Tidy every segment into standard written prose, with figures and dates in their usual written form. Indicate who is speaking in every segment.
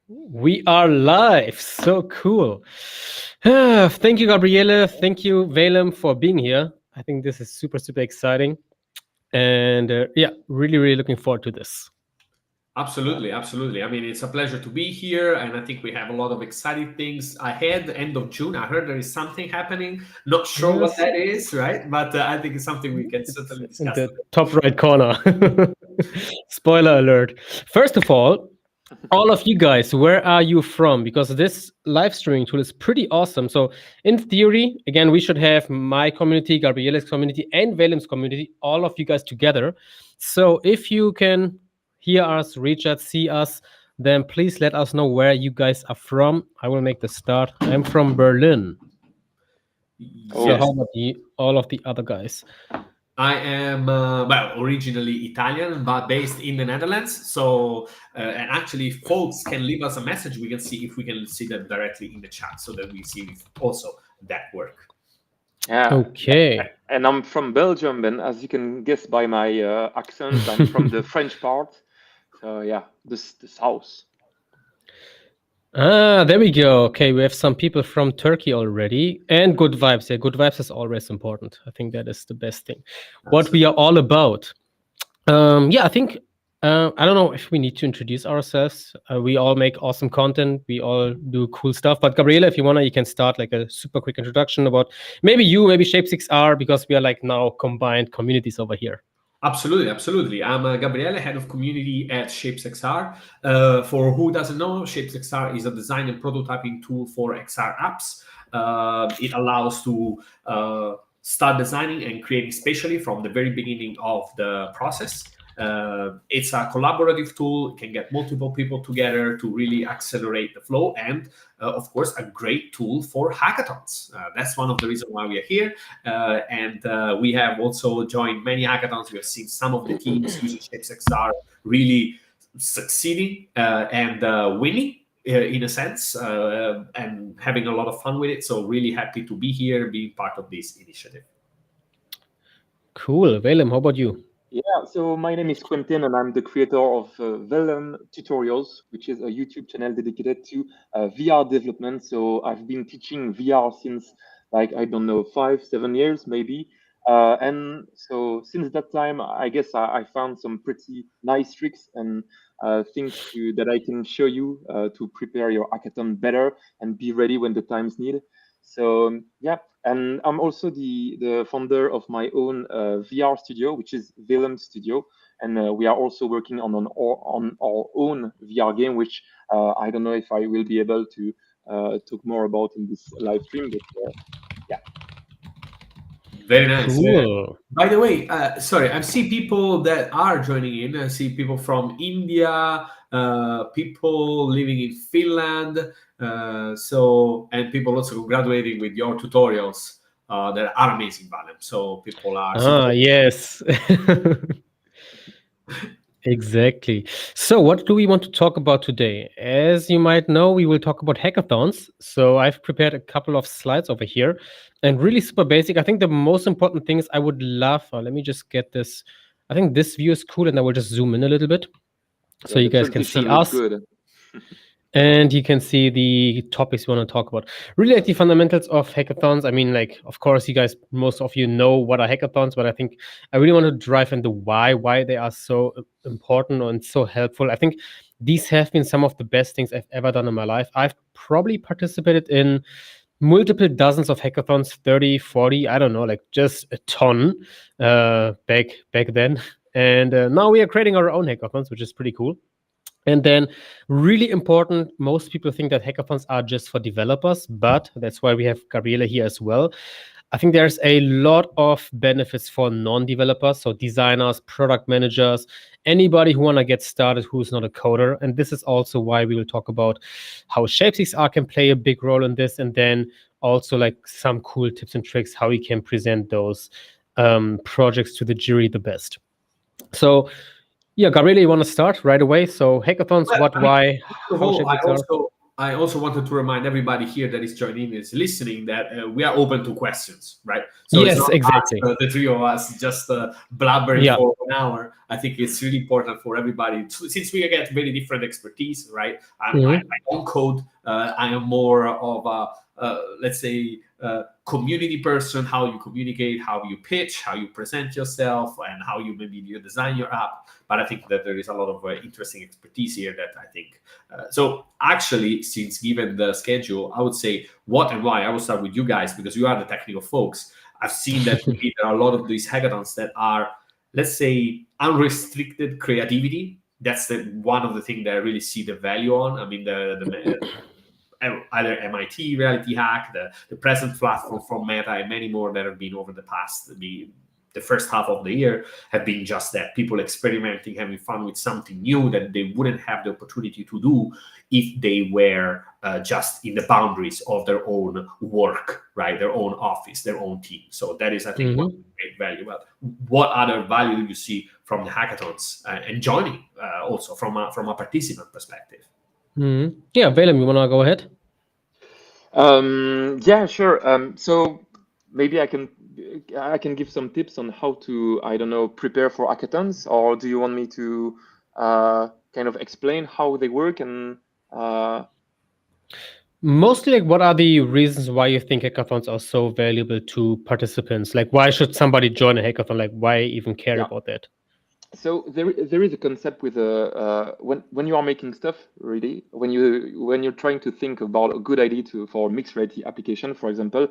Speaker 1: We are live. So cool. Thank you, Gabriele. Thank you, Valem, for being here. I think this is super, super exciting. And yeah, really, really looking forward to this.
Speaker 2: Absolutely, absolutely. I mean, it's a pleasure to be here, and I think we have a lot of exciting things ahead. End of June, I heard there is something happening. Not sure what
Speaker 1: Yes,
Speaker 2: that is, right? But I think it's something we can
Speaker 1: it's
Speaker 2: certainly
Speaker 1: in
Speaker 2: discuss
Speaker 1: the
Speaker 2: today.
Speaker 1: top right corner. Spoiler alert. First of all of you guys, where are you from? Because this live streaming tool is pretty awesome. So, in theory, again, we should have my community, Gabriele's community, and Valem's community, all of you guys together. So, if you can hear us, reach us, see us, then please let us know where you guys are from. I will make the start. I'm from Berlin. So,
Speaker 2: Yes,
Speaker 1: how about all of the other guys?
Speaker 2: I am, well, originally Italian, but based in the Netherlands. So, and actually, folks can leave us a message. We can see if we can see them directly in the chat so that we see if also that work.
Speaker 3: Yeah,
Speaker 1: Okay.
Speaker 3: and I'm from Belgium, and as you can guess by my accent, I'm from the French part. So yeah, the south.
Speaker 1: There we go. Okay, we have some people from Turkey already, and good vibes. Yeah, good vibes is always important. I think that is the best thing. What we are all about. Yeah, I think I don't know if we need to introduce ourselves. We all make awesome content. We all do cool stuff. But Gabriela, if you wanna, you can start like a super quick introduction about maybe you, maybe Shape6R, because we are like now combined communities over here.
Speaker 2: Absolutely, absolutely. I'm Gabriele, head of community at Shapes.XR. For who doesn't know, Shapes.XR is a design and prototyping tool for XR apps. It allows to start designing and creating spatially from the very beginning of the process. It's a collaborative tool. It can get multiple people together to really accelerate the flow, and of course, a great tool for hackathons. That's one of the reasons why we are here. And we have also joined many hackathons. We have seen some of the teams using ShapesXR really succeeding and winning. In a sense, and having a lot of fun with it. So, really happy to be here, being part of this initiative.
Speaker 1: Cool. Valem, how about you?
Speaker 3: Yeah, so my name is Quentin, and I'm the creator of Velen Tutorials, which is a YouTube channel dedicated to VR development. So I've been teaching VR since, like, I don't know, 5, 7 years maybe. And so since that time, I guess I found some pretty nice tricks and things that I can show you to prepare your hackathon better and be ready when the time's needed. So yeah, and I'm also the founder of my own VR studio, which is Velem Studio, and we are also working on our own VR game, which I don't know if I will be able to talk more about in this live stream, but yeah.
Speaker 2: Very nice.
Speaker 1: Cool.
Speaker 2: By the way, sorry, I see people that are joining in. I see people from India, people living in Finland, and people also graduating with your tutorials that are amazing, Valem. So people are
Speaker 1: Ah,
Speaker 2: supporting.
Speaker 1: yes. Exactly. So, what do we want to talk about today? As you might know, we will talk about hackathons. So, I've prepared a couple of slides over here and really super basic. I think the most important thing is I would love, let me just get this. I think this view is cool, and I will just zoom in a little bit so
Speaker 3: Yeah,
Speaker 1: you
Speaker 3: the
Speaker 1: guys can see
Speaker 3: transition looks
Speaker 1: us.
Speaker 3: good.
Speaker 1: And you can see the topics we want to talk about. Really, like the fundamentals of hackathons. I mean, like, of course, you guys, most of you know what are hackathons, but I think I really want to drive into why they are so important and so helpful. I think these have been some of the best things I've ever done in my life. I've probably participated in multiple dozens of hackathons, 30, 40, I don't know, like just a ton back then. And now we are creating our own hackathons, which is pretty cool. And then, really important, most people think that hackathons are just for developers, but that's why we have Gabriela here as well. I think there's a lot of benefits for non-developers, so designers, product managers, anybody who want to get started who's not a coder. And this is also why we will talk about how Shape6R can play a big role in this, and then also like some cool tips and tricks how we can present those projects to the jury the best. So yeah, Gabriele, you want to start right away? So hackathons,
Speaker 2: Well,
Speaker 1: what,
Speaker 2: I mean,
Speaker 1: why,
Speaker 2: first of
Speaker 1: how
Speaker 2: all,
Speaker 1: Shape6R?
Speaker 2: I also wanted to remind everybody here that is joining, is listening, that we are open to questions, right? So it's
Speaker 1: Yes,
Speaker 2: not
Speaker 1: exactly.
Speaker 2: us, the three of us, just blabbering
Speaker 1: Yeah.
Speaker 2: for an hour. I think it's really important for everybody, since we get very different expertise, right? I don't code. I am more of a, let's say, community person. How you communicate, how you pitch, how you present yourself, and how you design your app. But I think that there is a lot of interesting expertise here that I think. So actually, since given the schedule, I would say what and why. I will start with you guys because you are the technical folks. I've seen that maybe there are a lot of these hackathons that are, let's say, unrestricted creativity. That's one of the things that I really see the value on. I mean, the either MIT Reality Hack, the present platform from Meta, and many more that have been over the past the first half of the year have been just that, people experimenting, having fun with something new that they wouldn't have the opportunity to do if they were just in the boundaries of their own work, right? Their own office, their own team. So that is, I think, one great value. But what other value do you see from the hackathons and joining also from a participant perspective?
Speaker 1: Yeah, Valem, you want to go ahead?
Speaker 3: Yeah, sure. So maybe I can give some tips on how to, I don't know, prepare for hackathons, or do you want me to kind of explain how they work and
Speaker 1: Mostly, like, what are the reasons why you think hackathons are so valuable to participants? Like, why should somebody join a hackathon? Like, why even care
Speaker 3: yeah.
Speaker 1: about that?
Speaker 3: So there is a concept with when you are making stuff, really, when you're trying to think about a good idea for mixed reality application, for example,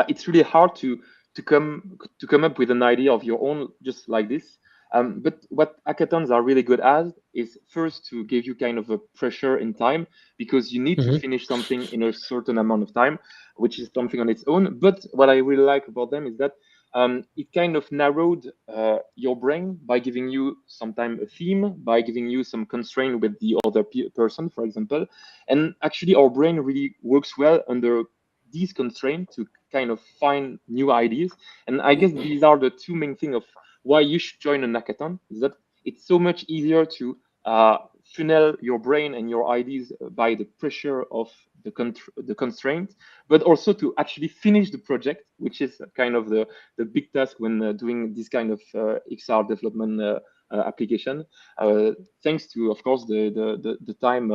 Speaker 3: it's really hard to come up with an idea of your own just like this. But what hackathons are really good at is first to give you kind of a pressure in time, because you need to finish something in a certain amount of time, which is something on its own. But what I really like about them is that it kind of narrowed your brain by giving you sometime a theme, by giving you some constraint with the other person, for example. And actually, our brain really works well under these constraints to kind of find new ideas. And I guess these are the two main things of why you should join a hackathon, is that it's so much easier to funnel your brain and your ideas by the pressure of the constraint, but also to actually finish the project, which is kind of the big task when doing this kind of XR development application. Thanks to, of course, the time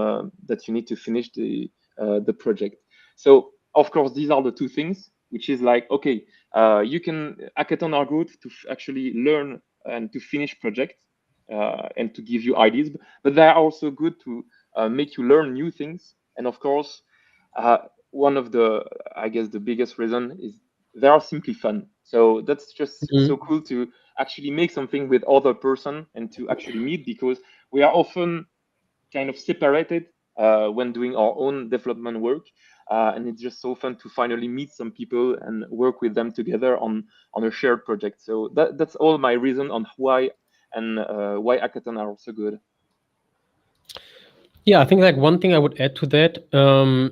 Speaker 3: that you need to finish the project. So, of course, these are the two things, which is like, okay, you can hackathon are good to actually learn and to finish projects and to give you ideas, but they are also good to make you learn new things. And of course, one of the, I guess, the biggest reason is they are simply fun. So that's just so cool to actually make something with other person and to actually meet, because we are often kind of separated when doing our own development work. And it's just so fun to finally meet some people and work with them together on a shared project. So that's all my reason on why and why hackathon are so good.
Speaker 1: Yeah, I think like one thing I would add to that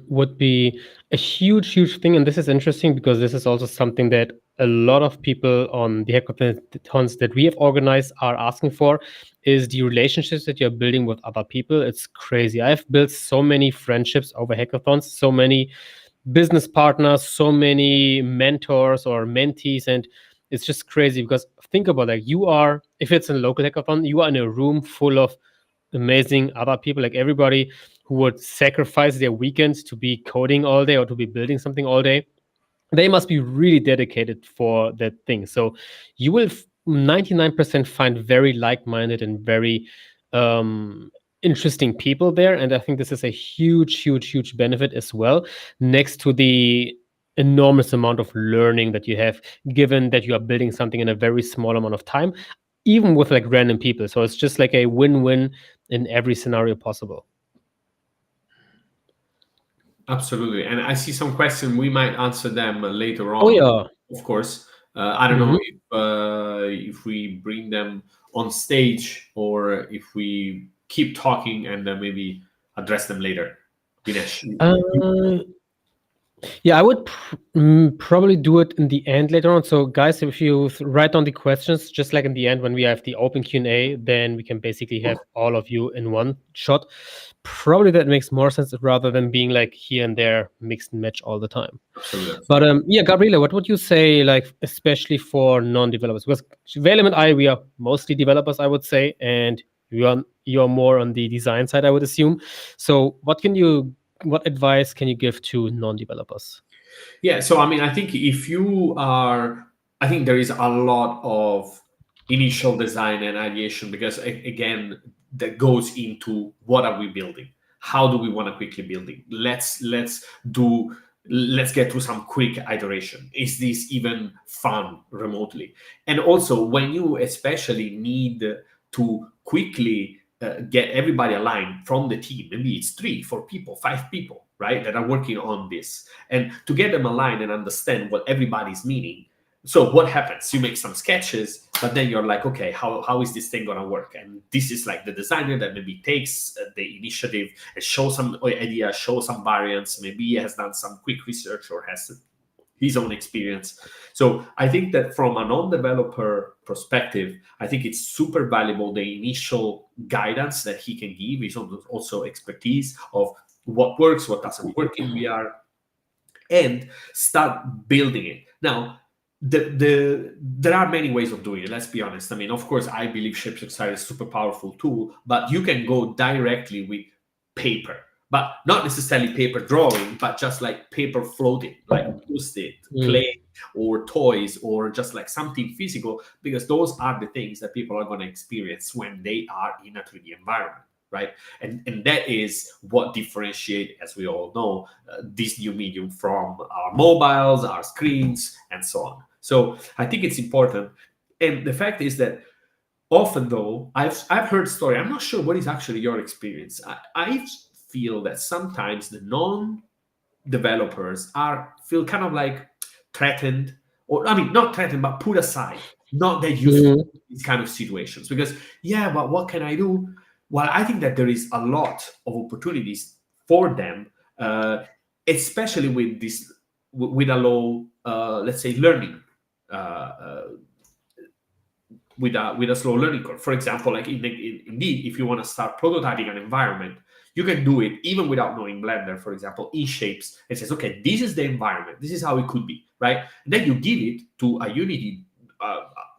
Speaker 1: would be a huge thing, and this is interesting because this is also something that a lot of people on the hackathons that we have organized are asking for, is the relationships that you're building with other people. It's crazy. I've built so many friendships over hackathons, so many business partners, so many mentors or mentees, and it's just crazy because think about, like, you are, if it's a local hackathon, you are in a room full of amazing other people, like everybody who would sacrifice their weekends to be coding all day or to be building something all day. They must be really dedicated for that thing. So you will 99% find very like-minded and very interesting people there, and I think this is a huge benefit as well, next to the enormous amount of learning that you have, given that you are building something in a very small amount of time, even with like random people. So it's just like a win-win in every scenario possible.
Speaker 2: Absolutely. And I see some questions. We might answer them later
Speaker 1: Oh
Speaker 2: on,
Speaker 1: yeah.
Speaker 2: of course. I don't know if we bring them on stage or if we keep talking and maybe address them later. Dinesh.
Speaker 1: Uh, Yeah, I would probably do it in the end later on. So, guys, if you write down the questions, just like in the end when we have the open Q&A, then we can basically have all of you in one shot. Probably that makes more sense rather than being like here and there, mixed and match all the time.
Speaker 2: Absolutely.
Speaker 1: But yeah, Gabriela, what would you say, like, especially for non-developers? Because Velem and I, we are mostly developers, I would say, and you're more on the design side, I would assume. So, what advice can you give to non-developers?
Speaker 2: Yeah, so I mean, I think if you are, I think there is a lot of initial design and ideation because again, that goes into what are we building? How do we want to quickly build it? Do let's get through some quick iteration. Is this even fun remotely? And also, when you especially need to quickly get everybody aligned from the team, maybe it's 3 4 people, 5 people, right, that are working on this, and to get them aligned and understand what everybody's meaning. So what happens? You make some sketches, but then you're like, okay, how is this thing gonna work? And this is like the designer that maybe takes the initiative and show some idea, show some variants. Maybe he has done some quick research or has his own experience. So I think that from a non-developer perspective, I think it's super valuable the initial guidance that he can give, his own also expertise of what works, what doesn't work in VR, and start building it. Now, there are many ways of doing it. Let's be honest. I mean, of course, I believe ShapesXR is a super powerful tool, but you can go directly with paper, but not necessarily paper drawing, but just like paper floating, like post-it, clay, or toys, or just like something physical, because those are the things that people are going to experience when they are in a 3D environment, right? And that is what differentiate, as we all know, this new medium from our mobiles, our screens, and so on. So I think it's important. And the fact is that often, though, I've heard story. I'm not sure what is actually your experience. I feel that sometimes the non-developers feel kind of like threatened, or I mean, not threatened, but put aside, not that useful in these kind of situations. Because yeah, but what can I do? Well, I think that there is a lot of opportunities for them, especially with this with a low, let's say, learning. With a slow learning curve. For example, like indeed, if you want to start prototyping an environment, you can do it even without knowing Blender, for example, in Shapes. It says, okay, this is the environment. This is how it could be, right? And then you give it to a Unity,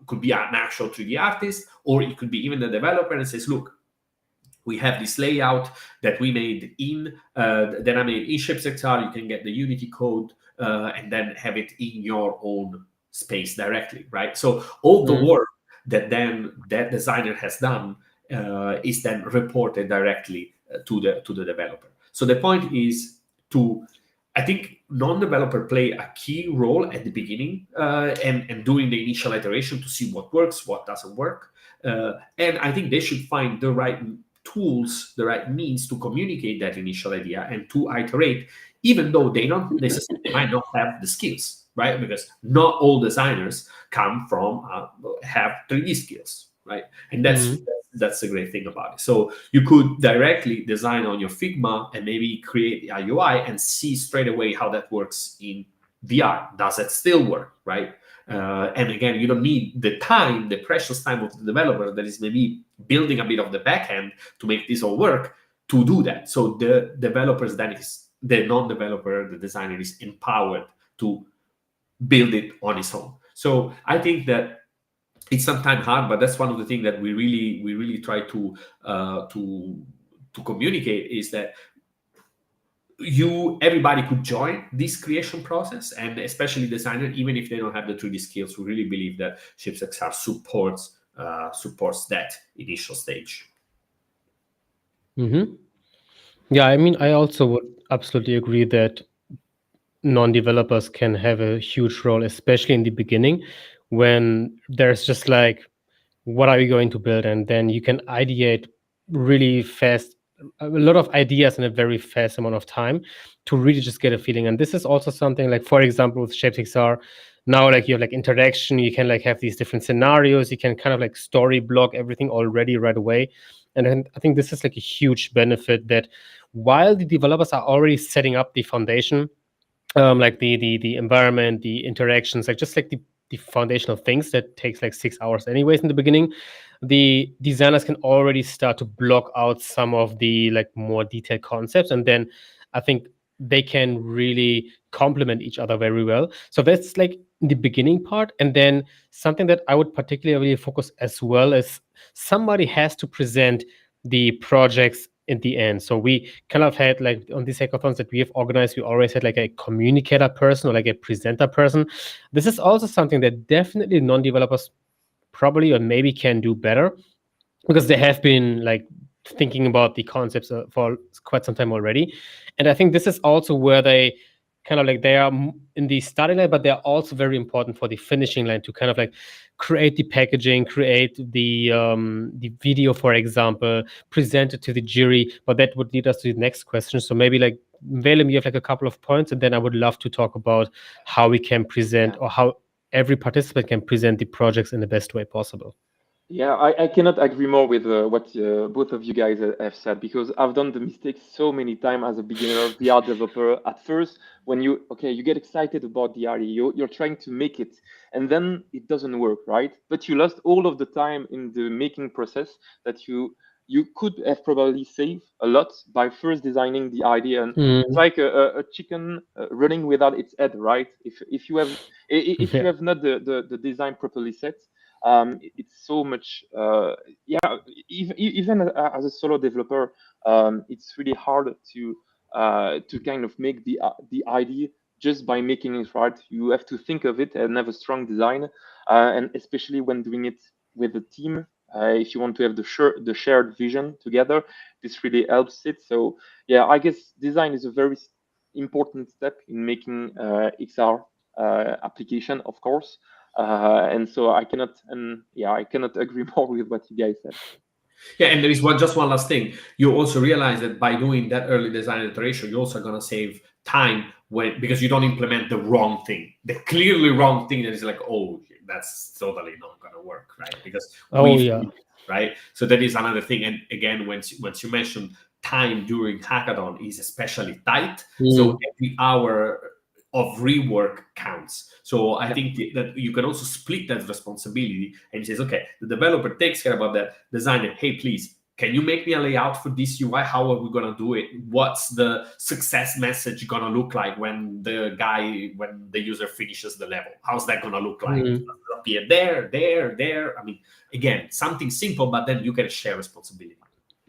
Speaker 2: could be an actual 3D artist, or it could be even the developer, and says, look, we have this layout that we made that I made in ShapesXR. You can get the Unity code and then have it in your own space directly, right? So all the work that then that designer has done is then reported directly to the developer. So the point is I think non-developer play a key role at the beginning and doing the initial iteration to see what works, what doesn't work. And I think they should find the right tools, the right means to communicate that initial idea and to iterate, even though they might not have the skills, right? Because not all designers come from have 3D skills, right? And that's the great thing about it. So you could directly design on your Figma and maybe create a UI and see straight away how that works in VR. Does it still work, right? And again, you don't need the time, the precious time of the developer that is maybe building a bit of the backend to make this all work to do that. So the developers then is the non-developer, the designer is empowered to build it on his own. So I think that it's sometimes hard, but that's one of the things that we really try to communicate is that everybody could join this creation process, and especially designers, even if they don't have the 3D skills. We really believe that ShapesXR supports that initial stage.
Speaker 1: Yeah, I mean, I also would absolutely agree that non-developers can have a huge role, especially in the beginning, when there's just like, what are you going to build? And then you can ideate really fast, a lot of ideas in a very fast amount of time to really just get a feeling. And this is also something like, for example, with ShapesXR, now like you have like interaction, you can like have these different scenarios, you can kind of like story block everything already right away. And then I think this is like a huge benefit that while the developers are already setting up the foundation, like the environment, the interactions, like just like the foundational things that takes like 6 hours anyways in the beginning. The designers can already start to block out some of the like more detailed concepts, and then I think they can really complement each other very well. So that's like the beginning part. And then something that I would particularly focus as well is somebody has to present the projects in the end. So we kind of had like on these hackathons that we have organized, we always had like a communicator person or like a presenter person. This is also something that definitely non-developers probably or maybe can do better, because they have been like thinking about the concepts for quite some time already. And I think this is also where they kind of like they are in the starting line, but they're also very important for the finishing line to kind of like create the packaging, create the video, for example, present it to the jury. But that would lead us to the next question. So maybe like Velem, you have like a couple of points, and then I would love to talk about how we can present or how every participant can present the projects in the best way possible.
Speaker 3: Yeah, I cannot agree more with what both of you guys have said, because I've done the mistake so many times as a beginner VR developer. At first, when you get excited about the idea, you're trying to make it, and then it doesn't work, right? But you lost all of the time in the making process that you could have probably saved a lot by first designing the idea. And it's
Speaker 1: Mm.
Speaker 3: like a chicken running without its head, right? If you have if you
Speaker 1: Yeah.
Speaker 3: have not the design properly set, it's so much yeah, even as a solo developer, it's really hard to kind of make the idea just by making it right. You have to think of it and have a strong design, and especially when doing it with a team, if you want to have the shared vision together, this really helps it. So yeah, I guess design is a very important step in making XR application, of course. And so I cannot agree more with what you guys said.
Speaker 2: Yeah, and there is one last thing. You also realize that by doing that early design iteration, you're also gonna save time when because you don't implement the wrong thing, the clearly wrong thing that is like, oh, that's totally not gonna work, right? Because
Speaker 1: Oh
Speaker 2: we've
Speaker 1: yeah.
Speaker 2: right. So that is another thing. And again, once you mentioned time during hackathon is especially tight, so
Speaker 1: Mm.
Speaker 2: every hour of rework counts. So I
Speaker 3: Yeah.
Speaker 2: think that you can also split that responsibility and says, okay, the developer takes care about that. Designer, hey, please, can you make me a layout for this UI? How are we gonna do it? What's the success message gonna look like when the user finishes the level? How's that gonna look like? Does
Speaker 1: Mm.
Speaker 2: it appear there? I mean, again, something simple, but then you can share responsibility.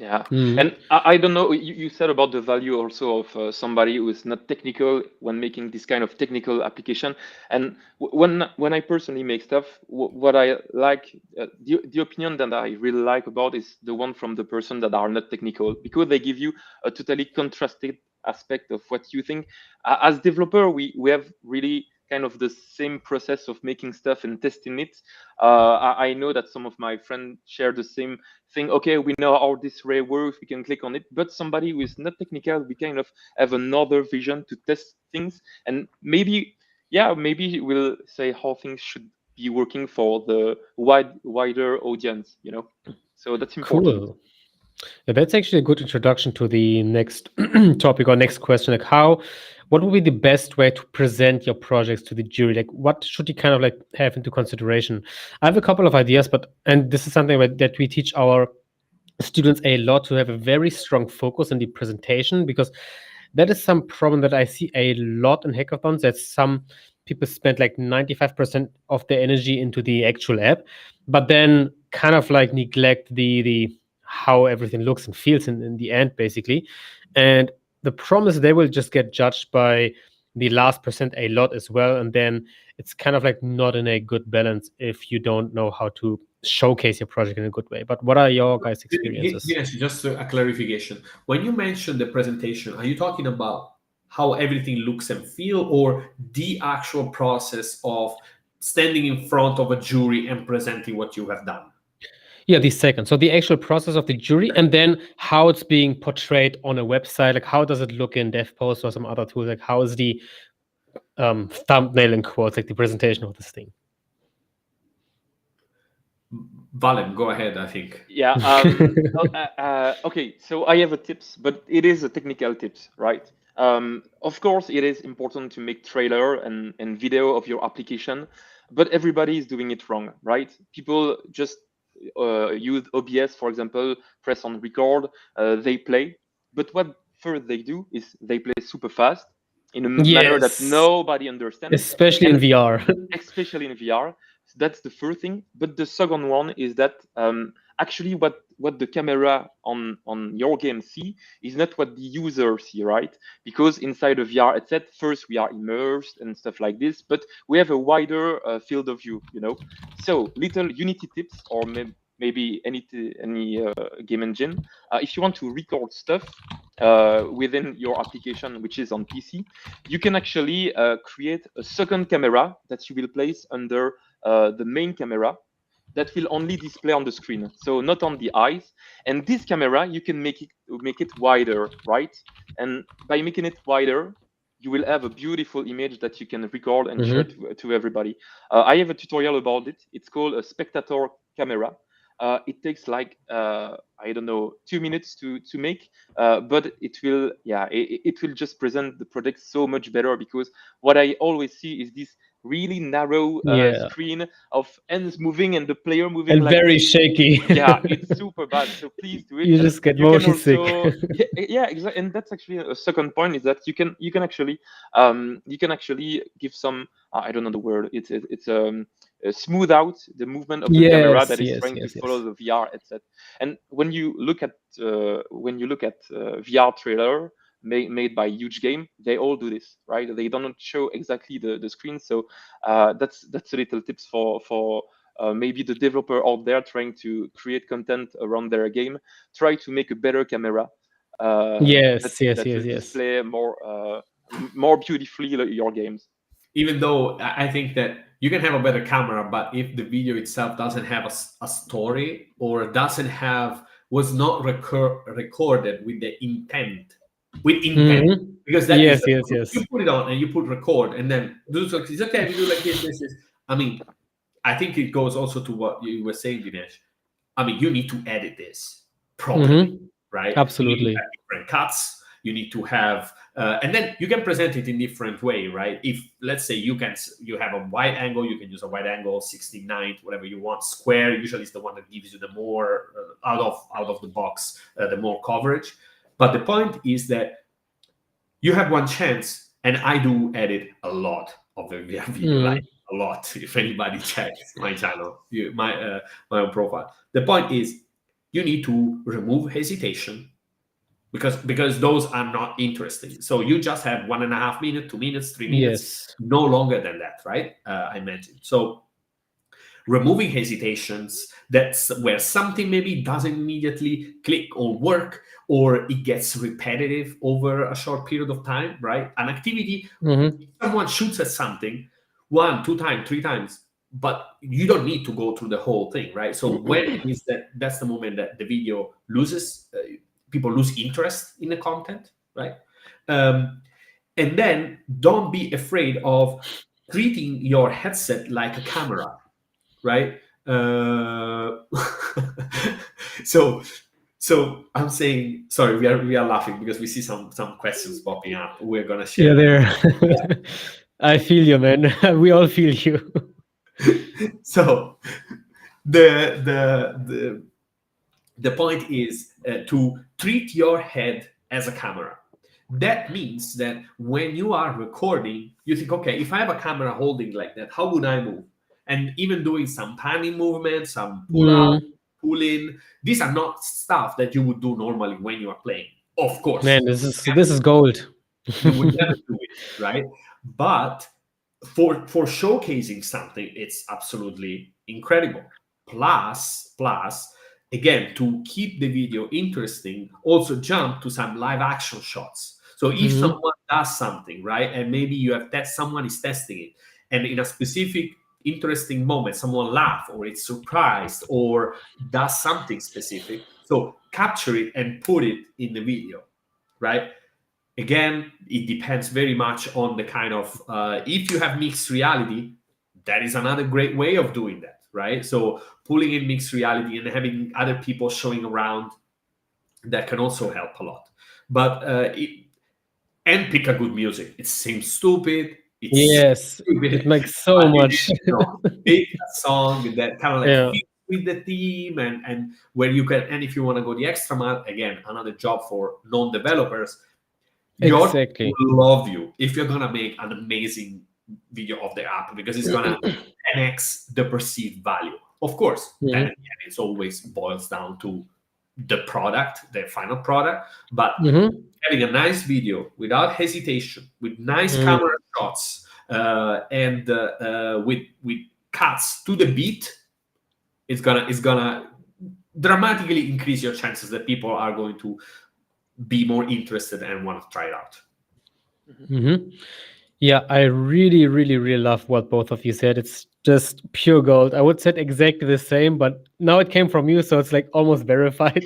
Speaker 3: Yeah,
Speaker 1: Mm.
Speaker 3: and I don't know. You said about the value also of somebody who is not technical when making this kind of technical application. And when I personally make stuff, what I like, the opinion that I really like about is the one from the person that are not technical, because they give you a totally contrasted aspect of what you think. As developer, we have really kind of the same process of making stuff and testing it. I know that some of my friends share the same thing. Okay, we know how this ray works, we can click on it. But somebody who is not technical, we kind of have another vision to test things, and maybe we'll say how things should be working for the wider audience. So that's important.
Speaker 1: Cool. Yeah, that's actually a good introduction to the next topic or next question. Like, what would be the best way to present your projects to the jury? Like, what should you kind of like have into consideration? I have a couple of ideas, and this is something that we teach our students a lot, to have a very strong focus on the presentation, because that is some problem that I see a lot in hackathons, that some people spend like 95% of their energy into the actual app, but then kind of like neglect the how everything looks and feels in the end, basically. And the problem is they will just get judged by the last percent a lot as well. And then it's kind of like not in a good balance if you don't know how to showcase your project in a good way. But what are your guys' experiences?
Speaker 2: Yes, just a clarification. When you mention the presentation, are you talking about how everything looks and feel, or the actual process of standing in front of a jury and presenting what you have done?
Speaker 1: Yeah, the second. So the actual process of the jury, and then how it's being portrayed on a website. Like, how does it look in DevPost or some other tool? Like, how is the thumbnail in quotes, like the presentation of this thing?
Speaker 2: Valen, go ahead. I think.
Speaker 3: Yeah. Okay. So I have a tips, but it is a technical tips, right? Of course, it is important to make trailer and video of your application, but everybody is doing it wrong, right? People just use OBS, for example, press on record, they play, but what first they do is they play super fast in a manner that
Speaker 1: Yes,
Speaker 3: nobody understands,
Speaker 1: especially in
Speaker 3: and
Speaker 1: VR.
Speaker 3: especially in VR. So that's the first thing. But the second one is that actually what the camera on your game see is not what the user see, right? Because inside a VR headset, first we are immersed and stuff like this, but we have a wider field of view, you know. So little Unity tips, or maybe any game engine. If you want to record stuff within your application, which is on PC, you can actually create a second camera that you will place under the main camera that will only display on the screen, so not on the eyes. And this camera, you can make it wider, right? And by making it wider, you will have a beautiful image that you can record and share
Speaker 1: Mhm.
Speaker 3: to everybody. I have a tutorial about it. It's called a spectator camera. It takes like I don't know 2 minutes to make, but it will it will just present the product so much better, because what I always see is this really narrow
Speaker 1: Yeah,
Speaker 3: screen of hands moving and the player moving
Speaker 1: and
Speaker 3: like
Speaker 1: very
Speaker 3: this.
Speaker 1: shaky.
Speaker 3: Yeah, it's super bad. So please do it.
Speaker 1: You
Speaker 3: And
Speaker 1: just get
Speaker 3: you can
Speaker 1: motion sick.
Speaker 3: also yeah, exactly. And that's actually a second point, is that you can actually give some I don't know the word. It's smooth out the movement of the camera
Speaker 1: Yes,
Speaker 3: that is
Speaker 1: yes,
Speaker 3: trying to
Speaker 1: yes,
Speaker 3: follow
Speaker 1: yes.
Speaker 3: the VR headset. And when you look at VR trailer made by huge game, they all do this, right? They don't show exactly the screen. So that's a little tips for maybe the developer out there trying to create content around their game. Try to make a better camera
Speaker 1: Yes, yes,
Speaker 3: that
Speaker 1: yes,
Speaker 3: will
Speaker 1: yes.
Speaker 3: display more beautifully your games.
Speaker 2: Even though I think that you can have a better camera, but if the video itself doesn't have a story, or doesn't have, was not recorded with the intent, with intent,
Speaker 1: Mhm.
Speaker 2: because that is
Speaker 1: Yes,
Speaker 2: the
Speaker 1: yes,
Speaker 2: point. You
Speaker 1: yes.
Speaker 2: put it on and you put record, and then do so. It's okay. We do like this. I mean, I think it goes also to what you were saying, Dinesh. I mean, you need to edit this properly,
Speaker 1: Mhm.
Speaker 2: right? You need to
Speaker 1: Absolutely.
Speaker 2: have different cuts. You need to have, and then you can present it in different way, right? If let's say you have a wide angle, you can use a wide angle, 69, whatever you want. Square usually is the one that gives you the more out of the box, the more coverage. But the point is that you have one chance, and I do edit a lot of the video, like
Speaker 1: Mhm.
Speaker 2: a lot. If anybody checks my channel, my own profile, the point is you need to remove hesitation, because those are not interesting. So you just have 1.5 minutes, 2 minutes, 3 minutes,
Speaker 1: Yes.
Speaker 2: no longer than that, right? I mentioned. So removing hesitations, that's where something maybe doesn't immediately click or work, or it gets repetitive over a short period of time, right? An activity,
Speaker 1: Mhm.
Speaker 2: if someone shoots at something 1, 2 times, 3 times, but you don't need to go through the whole thing, right? So when it is that's the moment that the video loses, people lose interest in the content, right? um, and then don't be afraid of treating your headset like a camera, right? So so I'm saying, sorry, we are laughing because we see some questions popping up. We're gonna
Speaker 1: Yeah,
Speaker 2: share them.
Speaker 1: there. I feel you, man. We all feel you.
Speaker 2: So the the point is to treat your head as a camera. That means that when you are recording, you think, okay, if I have a camera holding like that, how would I move? And even doing some panning movements, some pull out,
Speaker 1: Mm.
Speaker 2: pull in, these are not stuff that you would do normally when you are playing. Of
Speaker 1: Man,
Speaker 2: course,
Speaker 1: this is gold.
Speaker 2: you would never do it, right? But for showcasing something, it's absolutely incredible. Plus, again, to keep the video interesting, also jump to some live action shots. So if
Speaker 1: Mhm.
Speaker 2: someone does something, right, and maybe you have someone is testing it, and in a specific interesting moment, someone laugh or it's surprised or does something specific, so capture it and put it in the video, right? Again, it depends very much on the kind of if you have mixed reality, that is another great way of doing that, right? So pulling in mixed reality and having other people showing around, that can also help a lot. But and pick a good music. It seems stupid. It's
Speaker 1: Yes, it
Speaker 2: stupid,
Speaker 1: makes so
Speaker 2: but
Speaker 1: much.
Speaker 2: pick a song that kind of like
Speaker 1: Yeah,
Speaker 2: fits with the theme, and where you can. And if you want to go the extra mile, again, another job for non-developers. Your team
Speaker 1: exactly.
Speaker 2: will love you if you're gonna make an amazing video of the app, because it's gonna 10x the perceived value. Of course, then
Speaker 1: Hmm.
Speaker 2: again, it's always boils down to the product, the final product. But
Speaker 1: Hmm.
Speaker 2: having a nice video without hesitation, with nice
Speaker 1: Hmm.
Speaker 2: camera shots, and with cuts to the beat, it's gonna dramatically increase your chances that people are going to be more interested and want to try it out.
Speaker 1: Hmm. Yeah, I really, really, really love what both of you said. It's just pure gold. I would say exactly the same, but now it came from you, so it's like almost verified.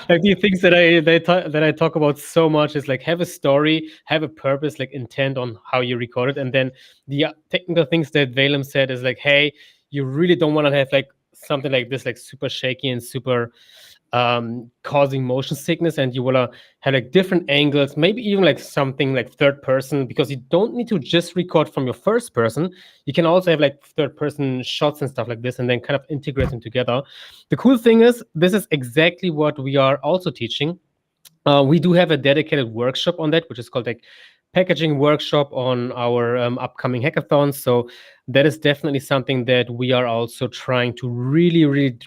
Speaker 1: Like the things that I talk about so much is like have a story, have a purpose, like intent on how you record it, and then the technical things that Valem said is like, hey, you really don't want to have like something like this, like super shaky and super causing motion sickness, and you want to have like different angles, maybe even like something like third person, because you don't need to just record from your first person. You can also have like third person shots and stuff like this, and then kind of integrate them together. The cool thing is, this is exactly what we are also teaching. We do have a dedicated workshop on that, which is called like packaging workshop on our upcoming hackathon. So that is definitely something that we are also trying to really, really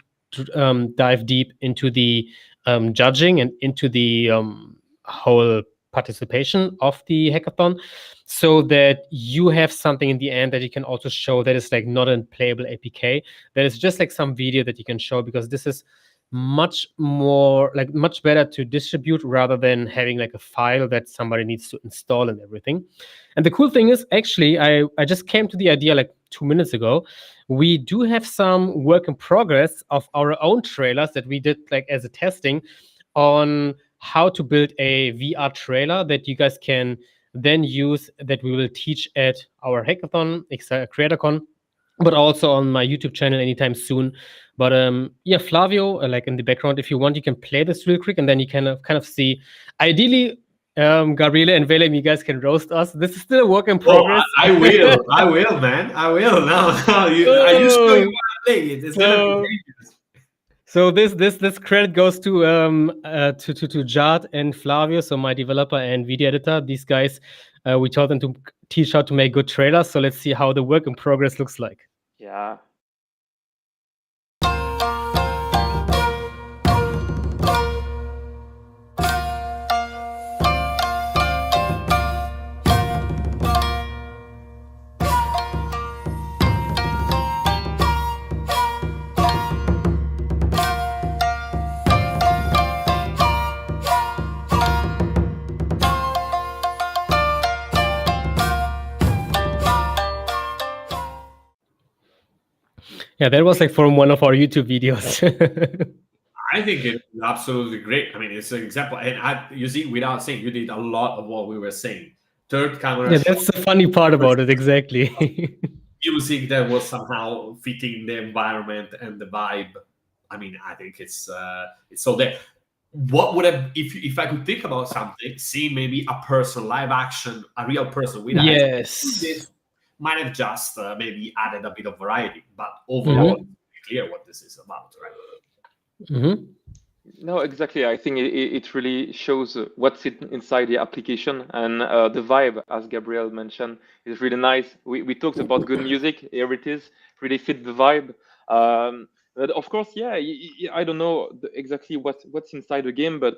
Speaker 1: dive deep into the judging and into the whole participation of the hackathon, so that you have something in the end that you can also show that is like not a playable APK, that is just like some video that you can show, because this is much more like much better to distribute rather than having like a file that somebody needs to install and everything. And the cool thing is, actually, I just came to the idea like 2 minutes ago. We do have some work in progress of our own trailers that we did like as a testing on how to build a VR trailer that you guys can then use, that we will teach at our hackathon, CreatorCon, but also on my YouTube channel anytime soon. But yeah, Flavio, like in the background, if you want, you can play this real quick, and then you can kind of see. Ideally, Gabriele and Velem, you guys can roast us. This is still a work in
Speaker 2: Oh,
Speaker 1: progress.
Speaker 2: I will, man. I will. No, are you sure you
Speaker 1: Oh,
Speaker 2: want to play it? It's gonna be
Speaker 1: so
Speaker 2: dangerous.
Speaker 1: so this credit goes to Jad and Flavio, so my developer and video editor. These guys, we taught them to teach how to make good trailers. So let's see how the work in progress looks like.
Speaker 3: Yeah.
Speaker 1: Yeah, that was like from one of our YouTube videos.
Speaker 2: I think it's absolutely great. I mean, it's an example, and you see, without saying, you did a lot of what we were saying. Third camera
Speaker 1: Yeah,
Speaker 2: shot,
Speaker 1: that's the funny part about it, exactly.
Speaker 2: music that was somehow fitting the environment and the vibe. I mean, I think it's so there. What would have, if I could think about something, see maybe a person, live action, a real person with a headset,
Speaker 1: Yes.
Speaker 2: this might have just maybe added a bit of variety, but overall,
Speaker 1: Hmm.
Speaker 2: it's clear what this is about, right?
Speaker 1: Hmm.
Speaker 3: No, exactly. I think it really shows what's inside the application, and the vibe, as Gabriel mentioned, is really nice. We talked about good music. Here it is, really fit the vibe. But of course, yeah, I don't know exactly what's inside the game, but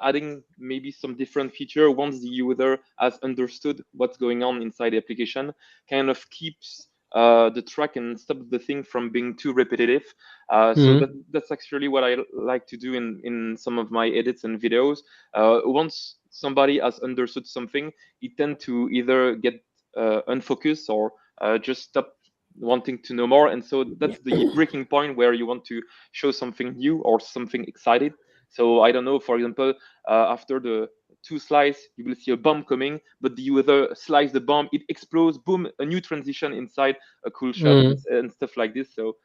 Speaker 3: adding maybe some different feature once the user has understood what's going on inside the application kind of keeps the track and stops the thing from being too repetitive. So
Speaker 1: Hmm.
Speaker 3: that's actually what I like to do in some of my edits and videos. Once somebody has understood something, it tends to either get unfocused or just stop wanting to know more. And so that's the breaking point where you want to show something new or something excited. So I don't know, for example, after the two slice, you will see a bomb coming, but the other slice the bomb, it explodes, boom, a new transition inside, a cool shot,
Speaker 1: Hmm.
Speaker 3: and stuff like this. So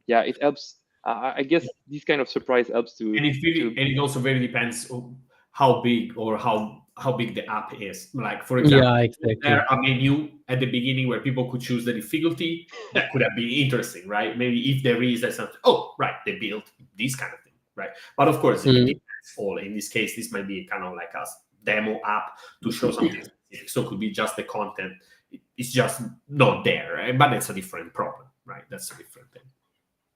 Speaker 3: Yeah, it helps. I guess this kind of surprise helps to
Speaker 2: And
Speaker 3: to
Speaker 2: it also very depends on how big or how big the app is. Like for example,
Speaker 1: Yeah,
Speaker 2: if there
Speaker 1: exactly.
Speaker 2: a menu at the beginning where people could choose the difficulty, that could have been interesting, right? Maybe if there is that something, oh right, they built this kind of thing, right? But of course, it
Speaker 1: Mm.
Speaker 2: depends. All in this case, this might be kind of like a demo app to show something specific. So it could be just the content. It's just not there, right? But that's a different problem, right? That's a different thing.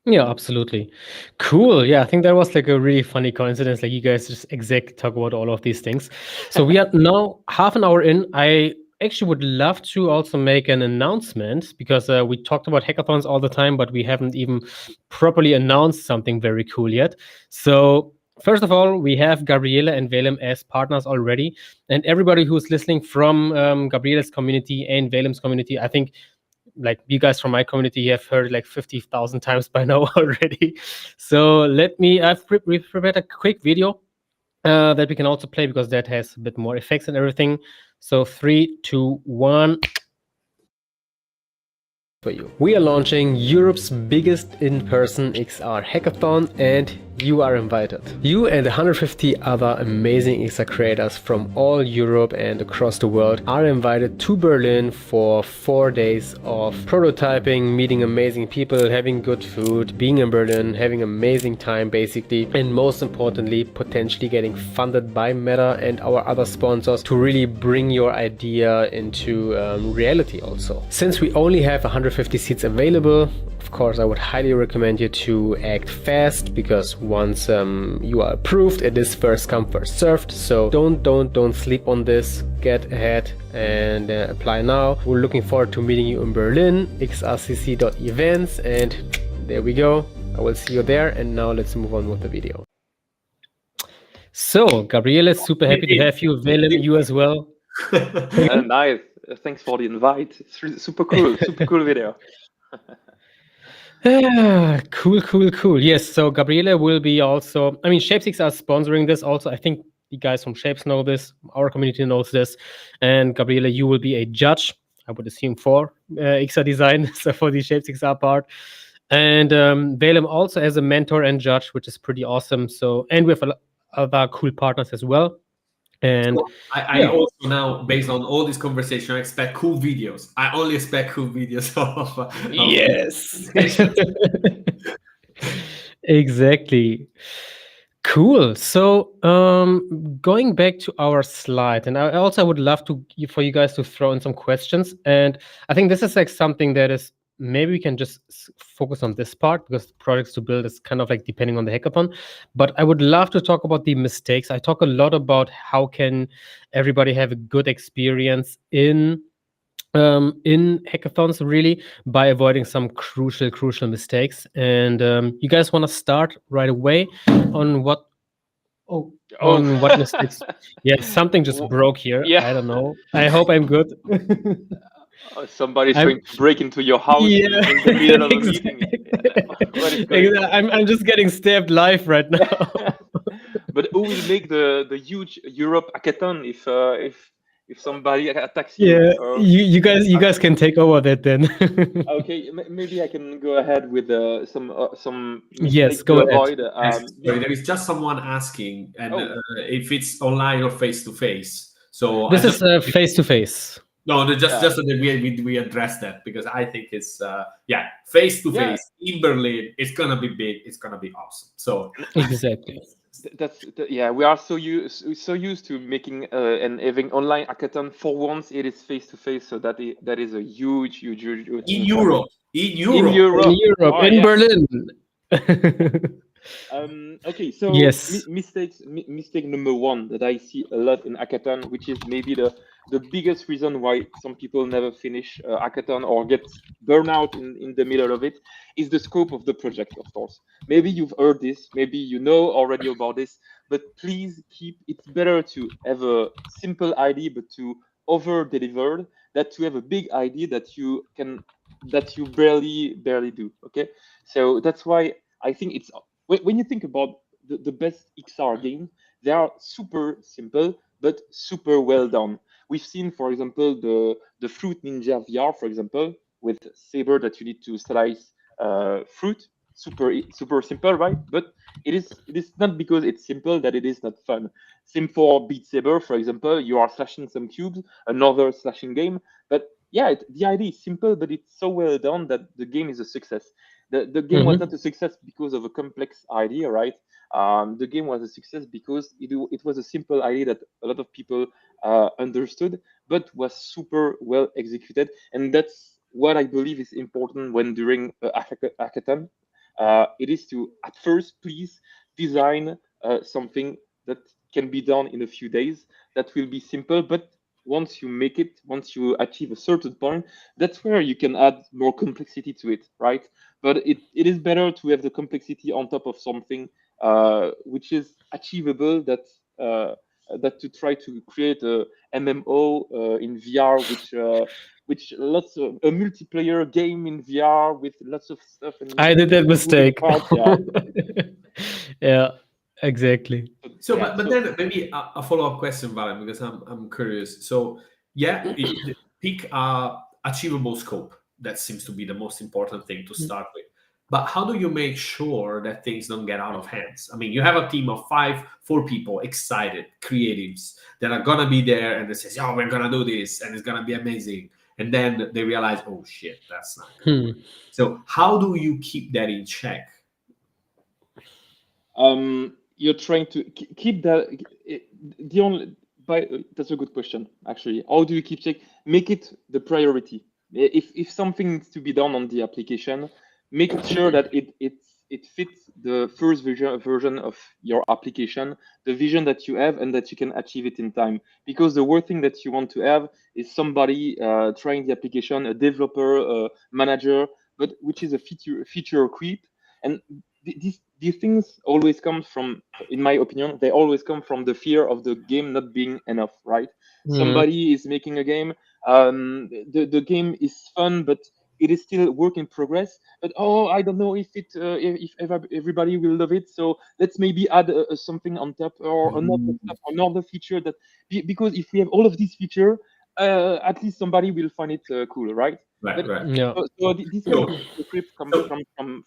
Speaker 1: Yeah, absolutely. Cool. Yeah, I think that was like a really funny coincidence. Like you guys just exactly talk about all of these things. So we are now half an hour in. I actually would love to also make an announcement because we talked about hackathons all the time, but we haven't even properly announced something very cool yet. So first of all, we have Gabriele and Velem as partners already, and everybody who's listening from Gabriele's community and Velem's community, I think like you guys from my community have heard like 50,000 times by now already. So we've prepared a quick video that we can also play because that has a bit more effects and everything. So 3, 2, 1. For you. We are launching Europe's biggest in-person XR hackathon and you are invited. You and 150 other amazing XR creators from all Europe and across the world are invited to Berlin for 4 days of prototyping, meeting amazing people, having good food, being in Berlin, having amazing time basically, and most importantly, potentially getting funded by Meta and our other sponsors to really bring your idea into reality also. Since we only have 150 seats available, of course, I would highly recommend you to act fast because once you are approved, it is first come first served. So don't sleep on this. Get ahead and apply now. We're looking forward to meeting you in Berlin, xrcc.events, and there we go. I will see you there. And now let's move on with the video. So, Gabriele, super happy to have you. Velem, you as well.
Speaker 3: nice. Thanks for the invite. It's super cool. Super cool video.
Speaker 1: Cool. Yes, so Gabriele will be also, I mean, Shapes are sponsoring this also. I think the guys from Shapes know this, our community knows this. And Gabriele, you will be a judge, I would assume, for XR design, so for the Shapes XR part. And Velem also as a mentor and judge, which is pretty awesome. So, and we have other cool partners as well. And
Speaker 2: so I also now, based on all this conversation, I expect cool videos. I only expect cool videos of
Speaker 1: yes. Exactly. Cool. So, going back to our slide, and I also would love for you guys to throw in some questions. And I think this is like something that is maybe we can just focus on this part because the projects to build is kind of like depending on the hackathon. But I would love to talk about the mistakes. I talk a lot about how can everybody have a good experience in hackathons really by avoiding some crucial mistakes. And you guys want to start right away on what on what mistakes? Yeah, something just broke here.
Speaker 3: Yeah.
Speaker 1: I don't know. I hope I'm good.
Speaker 3: Somebody's
Speaker 1: I'm
Speaker 3: trying to break into your house
Speaker 1: yeah
Speaker 3: in the middle of a meeting.
Speaker 1: exactly.
Speaker 3: What is going on?
Speaker 1: I'm just getting stabbed live right now.
Speaker 3: But who will make the huge Europe hackathon if somebody attacks you?
Speaker 1: Yeah, you guys can take over that then.
Speaker 3: Okay, maybe I can go ahead with some
Speaker 1: Yes,
Speaker 3: mistakes to
Speaker 1: go ahead.
Speaker 3: avoid.
Speaker 2: Yes, sorry, there is just someone asking, and if it's online or face to face. So
Speaker 1: This is face to face.
Speaker 2: No, just so that we address that because I think it's face to face in Berlin. It's gonna be big. It's gonna be awesome. So
Speaker 1: Exactly.
Speaker 3: We are so used to making and having online hackathon. For once, it is face to face, so that is a huge
Speaker 2: in Europe,
Speaker 1: in Berlin.
Speaker 3: Okay, so
Speaker 1: yes.
Speaker 3: mistake number one that I see a lot in hackathon, which is maybe the biggest reason why some people never finish hackathon or get burnout in the middle of it, is the scope of the project, of course. Maybe you've heard this, maybe you know already about this, but please it's better to have a simple idea, but to over deliver, that to have a big idea that you barely do. Okay, so that's why I think it's when you think about the best XR game, they are super simple but super well done. We've seen, for example, the Fruit Ninja VR, for example, with Saber that you need to slice fruit, super simple, right? But it is not because it's simple that it is not fun. Same for Beat Saber, for example. You are slashing some cubes, another slashing game, but yeah, the idea is simple, but it's so well done that the game is a success. The game was not
Speaker 1: Mhm.
Speaker 3: a success because of a complex idea, right? The game was a success because it was a simple idea that a lot of people understood, but was super well executed. And that's what I believe is important when during a hackathon. It is to, at first, please design something that can be done in a few days, that will be simple, but once you make it, once you achieve a certain point, that's where you can add more complexity to it, right? But it is better to have the complexity on top of something which is achievable, that to try to create a MMO in VR, which lots of a multiplayer game in VR with lots of stuff and
Speaker 1: I did that
Speaker 3: moving
Speaker 1: mistake.
Speaker 3: parts. Yeah,
Speaker 1: Yeah, exactly.
Speaker 2: So,
Speaker 3: yeah.
Speaker 2: but
Speaker 3: So
Speaker 2: then maybe a follow up question, Valen, because I'm curious. So, yeah, pick a achievable scope. That seems to be the most important thing to start with. But how do you make sure that things don't get out of hands? I mean, you have a team of four people, excited creatives that are gonna be there, and they says, "Oh, we're gonna do this, and it's gonna be amazing." And then they realize, "Oh shit, that's not gonna
Speaker 1: Hmm.
Speaker 2: work." So, how do you keep that in check?
Speaker 3: you're trying to keep that. The only by That's a good question, actually. How do you keep check? Make it the priority. If something needs to be done on the application, make sure that it fits the first version of your application, the vision that you have, and that you can achieve it in time. Because the worst thing that you want to have is somebody trying the application, a developer, a manager, but which is a feature creep. And these things always come from, in my opinion, they always come from the fear of the game not being enough, right?
Speaker 1: Mhm.
Speaker 3: Somebody is making a game, the game is fun, but it is still work in progress. But oh, I don't know if everybody will love it, so let's maybe add something on top, or another stuff, another feature that, because if we have all of these feature, at least somebody will find it cool, right?
Speaker 2: Right,
Speaker 3: But
Speaker 2: right.
Speaker 1: Yeah.
Speaker 3: this kind of
Speaker 2: So,
Speaker 3: script comes
Speaker 2: so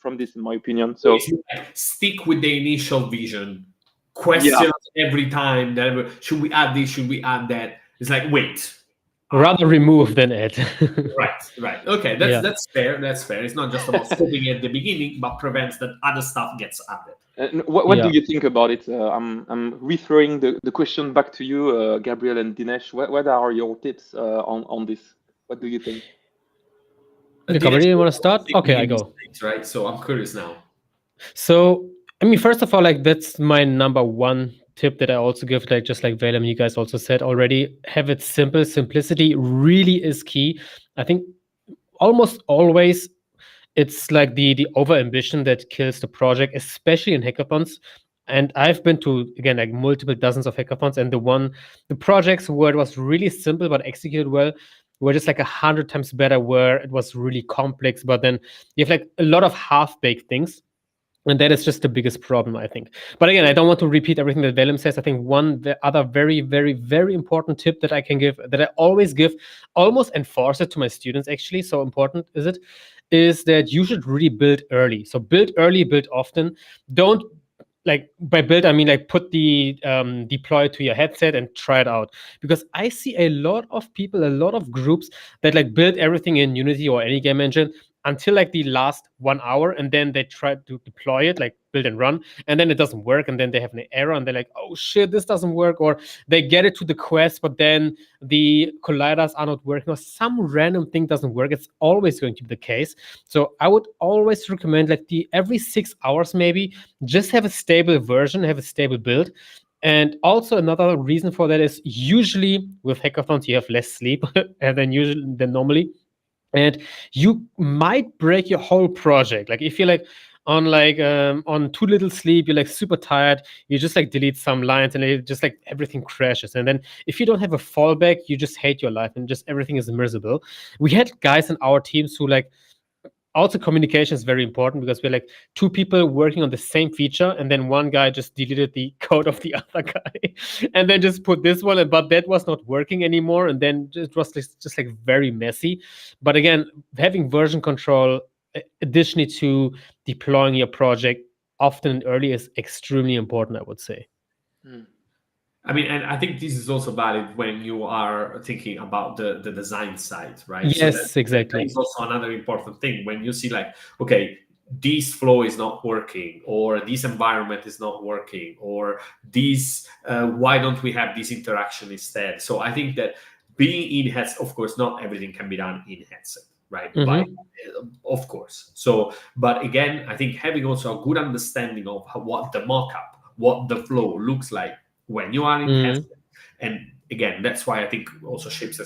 Speaker 3: from this, in my opinion.
Speaker 2: So
Speaker 3: So
Speaker 2: if you like, stick with the initial vision,
Speaker 3: yeah,
Speaker 2: questions every time that should we add this, should we add that? It's like wait, uh,
Speaker 1: Rather remove than add.
Speaker 2: right, right, okay,
Speaker 1: Yeah.
Speaker 2: that's fair. That's fair. It's not just about scoping at the beginning, but prevents that other stuff gets added.
Speaker 3: what do
Speaker 1: Yeah.
Speaker 3: you think about it? I'm rethrowing the question back to you, Gabriel and Dinesh. What are your tips on this? What do you think?
Speaker 1: Yeah,
Speaker 2: Dinesh,
Speaker 1: Gabriel, you
Speaker 2: you're
Speaker 1: want to start?
Speaker 2: always
Speaker 1: Okay,
Speaker 2: thinking
Speaker 1: I
Speaker 2: in these
Speaker 1: go.
Speaker 2: things, right? So I'm curious now.
Speaker 1: So, I mean, first of all, like that's my number one tip that I also give, like just like Velem, you guys also said already, have it simple. Simplicity really is key. I think almost always it's like the over ambition that kills the project, especially in hackathons. And I've been to, again, like multiple dozens of hackathons, and the projects where it was really simple but executed well were just like 100 times better, where it was really complex, but then you have like a lot of half-baked things, and that is just the biggest problem, I think. But again, I don't want to repeat everything that Velem says. I think the other very, very, very important tip that I can give, that I always give, almost enforce it to my students, actually, so important is it, is that you should really build early. So build early, build often. Don't, like, by build I mean like put the deploy to your headset and try it out, because I see a lot of people, a lot of groups that like build everything in Unity or any game engine until like the last 1 hour, and then they try to deploy it, like build and run, and then it doesn't work, and then they have an error, and they're like, oh shit, this doesn't work. Or they get it to the quest, but then the colliders are not working, or some random thing doesn't work. It's always going to be the case. So I would always recommend, like, the every 6 hours maybe, just have a stable version, have a stable build. And also another reason for that is, usually with hackathons you have less sleep than normally, and you might break your whole project. Like, if you're like on too little sleep, you're like super tired, you just like delete some lines, and it just like everything crashes. And then if you don't have a fallback, you just hate your life, and just everything is miserable. We had guys in our teams who, like, also communication is very important, because we're like two people working on the same feature, and then one guy just deleted the code of the other guy and then just put this one, but that was not working anymore, and then it was just like very messy. But again, having version control additionally to deploying your project often and early is extremely important, I would say.
Speaker 2: I mean, and I think this is also valid when you are thinking about the design side, right? So
Speaker 1: Yes,
Speaker 2: that
Speaker 1: exactly.
Speaker 2: is also another important thing. When you see like, okay, this flow is not working, or this environment is not working, or this, why don't we have this interaction instead? So I think that being in headset, of course, not everything can be done in headset, right? By of course. So, but again, I think having also a good understanding of what the mockup, what the flow looks like when you are in headset, and again, that's why I think also Shapes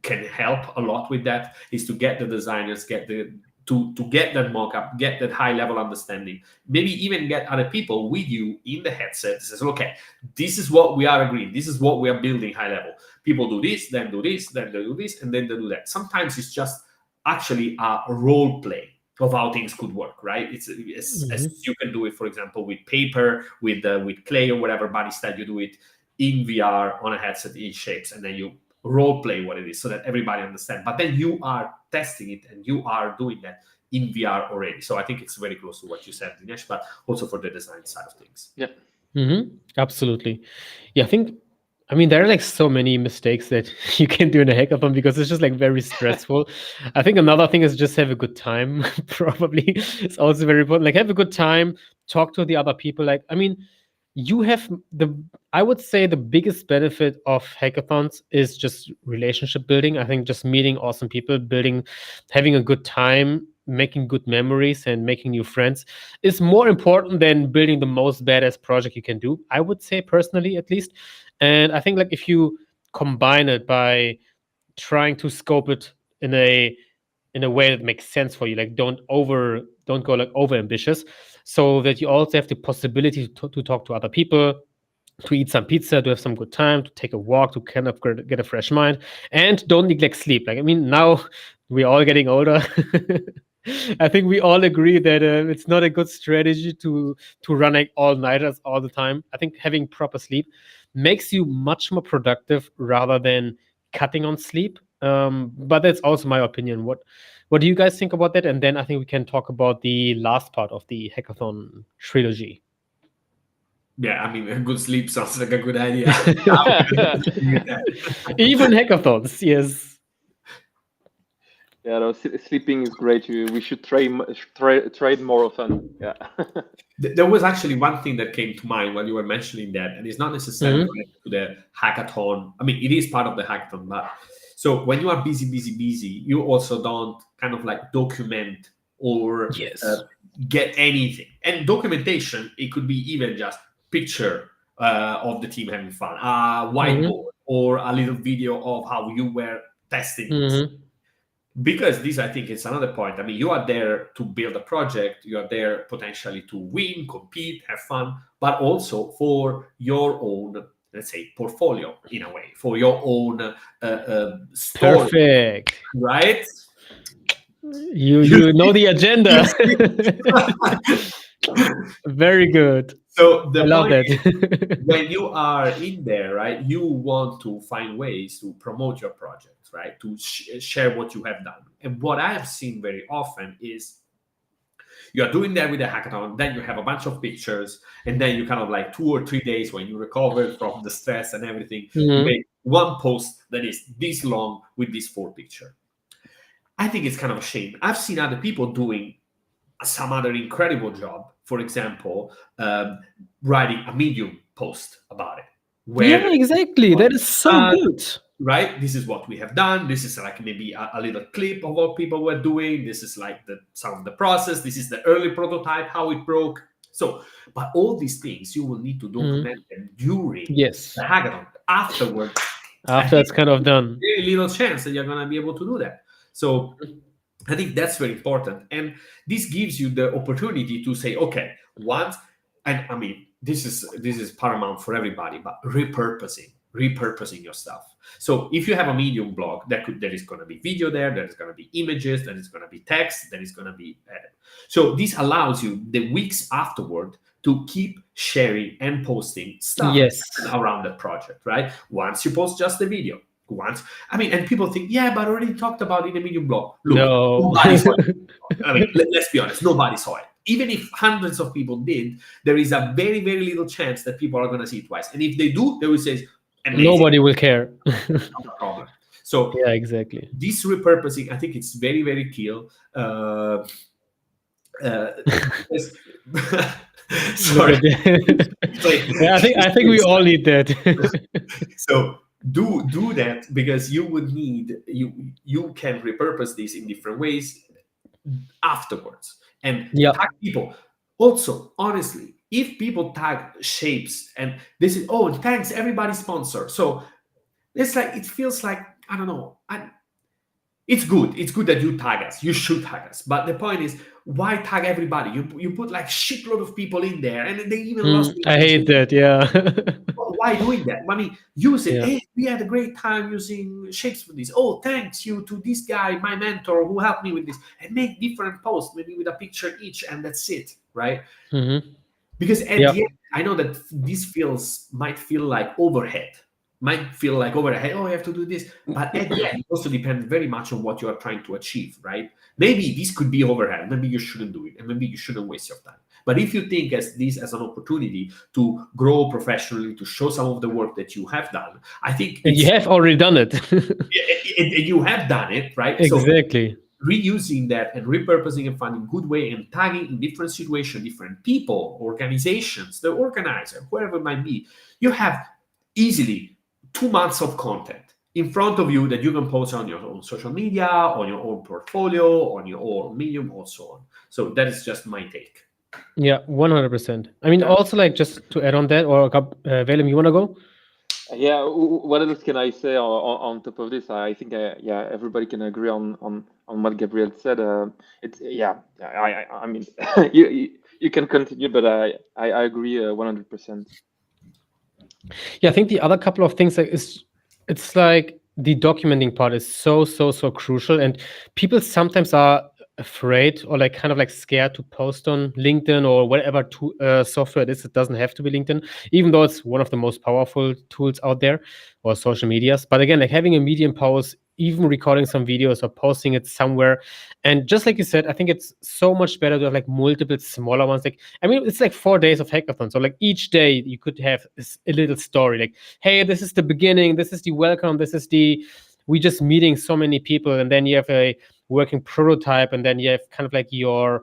Speaker 2: can help a lot with that, is to get the designers, get the to get that mock-up, get that high level understanding, maybe even get other people with you in the headset that says, okay, this is what we are agreeing, this is what we are building high level. People do this, then do this, then they do this, and then they do that. Sometimes it's just actually a role play of how things could work, right? It's as you can do it, for example, with paper, with clay or whatever, but instead you do it in VR on a headset in Shapes, and then you role play what it is so that everybody understands. But then you are testing it and you are doing that in VR already. So I think it's very close to what you said, Dinesh, but also for the design side of things.
Speaker 3: Yeah.
Speaker 1: Absolutely. Yeah, I mean, there are like so many mistakes that you can do in a hackathon because it's just like very stressful. I think another thing is just have a good time. Probably it's also very important. Like have a good time, talk to the other people. Like, I mean, you have I would say the biggest benefit of hackathons is just relationship building. I think just meeting awesome people, having a good time, making good memories and making new friends is more important than building the most badass project you can do, I would say, personally at least. And I think like if you combine it by trying to scope it in a way that makes sense for you, like don't go like over ambitious, so that you also have the possibility to talk to other people, to eat some pizza, to have some good time, to take a walk, to kind of get a fresh mind, and don't neglect sleep. Like, I mean, now we're all getting older. I think we all agree that it's not a good strategy to run like all nighters all the time. I think having proper sleep makes you much more productive rather than cutting on sleep. But that's also my opinion. What do you guys think about that? And then I think we can talk about the last part of the hackathon trilogy.
Speaker 2: Yeah, I mean, a good sleep sounds like a good idea.
Speaker 1: Even hackathons, yes.
Speaker 3: Yeah, no, sleeping is great. We should trade more often. Yeah.
Speaker 2: There was actually one thing that came to mind while you were mentioning that, and it's not necessarily related to the hackathon. I mean, it is part of the hackathon, but so when you are busy, you also don't kind of like document or get anything. And documentation, it could be even just picture of the team having fun, a whiteboard, or a little video of how you were testing this. Because this, I think, is another point. I mean, you are there to build a project. You are there potentially to win, compete, have fun, but also for your own, let's say, portfolio in a way, for your own story.
Speaker 1: Perfect.
Speaker 2: Right?
Speaker 1: You know the agenda. Very good.
Speaker 2: So the
Speaker 1: I love
Speaker 2: point
Speaker 1: that.
Speaker 2: is, when you are in there, right, you want to find ways to promote your project, right, to share what you have done. And what I have seen very often is you are doing that with a hackathon, then you have a bunch of pictures, and then you kind of like 2 or 3 days when you recover from the stress and everything, you make one post that is this long with these 4 pictures. I think it's kind of a shame. I've seen other people doing some other incredible job. For example, writing a Medium post about it.
Speaker 1: Yeah, exactly. That is so good.
Speaker 2: Right? This is what we have done. This is like maybe a little clip of what people were doing. This is like some of the process. This is the early prototype, how it broke. So, but all these things you will need to document them during the hackathon. Afterwards,
Speaker 1: after it's kind of done,
Speaker 2: very little chance that you're gonna be able to do that. So I think that's very important. And this gives you the opportunity to say, okay, once, and I mean, this is paramount for everybody, but repurposing your stuff. So if you have a Medium blog, there is going to be video there is going to be images, there is going to be text, there is going to be edit. So this allows you the weeks afterward to keep sharing and posting stuff around the project, right? Once you post just the video, once. I mean, and people think, yeah, but I already talked about it in a Medium blog. Look,
Speaker 1: No.
Speaker 2: nobody saw it. I mean, let's be honest, nobody saw it. Even if hundreds of people did, there is a very, very little chance that people are going to see it twice. And if they do, they will say, amazing,
Speaker 1: Nobody will care.
Speaker 2: not a problem. So
Speaker 1: Yeah, exactly.
Speaker 2: this repurposing, I think it's very, very key. Because-
Speaker 1: Look
Speaker 2: sorry.
Speaker 1: at that.
Speaker 2: It's like-
Speaker 1: Yeah, I think we all need that.
Speaker 2: So do that, because you would need you can repurpose this in different ways afterwards and
Speaker 1: Yeah.
Speaker 2: tag people. Also, honestly, if people tag shapes and this is thanks everybody sponsor, so it's like it feels like I don't know. It's good. It's good that you tag us. You should tag us. But the point is, why tag everybody? You put like shitload of people in there, and they even lost.
Speaker 1: I hate that. Yeah.
Speaker 2: Why doing that? I mean, use it.
Speaker 1: Yeah.
Speaker 2: Hey, we had a great time using shapes for this. Oh, thanks you to this guy, my mentor, who helped me with this, and make different posts, maybe with a picture each, and that's it, right?
Speaker 1: Mm-hmm.
Speaker 2: Because at
Speaker 1: Yeah.
Speaker 2: the end, I know that this might feel like overhead. Might feel like overhead. Oh, I have to do this, but at the end, it also depends very much on what you are trying to achieve, right? Maybe this could be overhead. Maybe you shouldn't do it, and maybe you shouldn't waste your time. But if you think as this as an opportunity to grow professionally, to show some of the work that you have done, I think
Speaker 1: And you have already done it.
Speaker 2: and you have done it, right?
Speaker 1: Exactly.
Speaker 2: So reusing that and repurposing and finding good way and tagging in different situations, different people, organizations, the organizer, whoever it might be, you have easily 2 months of content in front of you that you can post on your own social media, on your own portfolio, on your own Medium, or so on. So that is just my take.
Speaker 1: Yeah, 100%. I mean, also like just to add on that, or Velem, you want to go?
Speaker 3: Yeah, what else can I say on top of this? I think everybody can agree on what Gabriel said. I mean you can continue, but I agree 100%.
Speaker 1: Yeah, I think the other couple of things it's like the documenting part is so crucial, and people sometimes are afraid or like kind of like scared to post on LinkedIn or whatever software it is. It doesn't have to be LinkedIn, even though it's one of the most powerful tools out there, or social medias. But again, like having a Medium post, even recording some videos or posting it somewhere, and just like you said, I think it's so much better to have like multiple smaller ones. Like, I mean, it's like 4 days of hackathon, so like each day you could have a little story, like, hey, this is the beginning, this is the welcome, this is the we just meeting so many people, and then you have a working prototype, and then you have kind of like your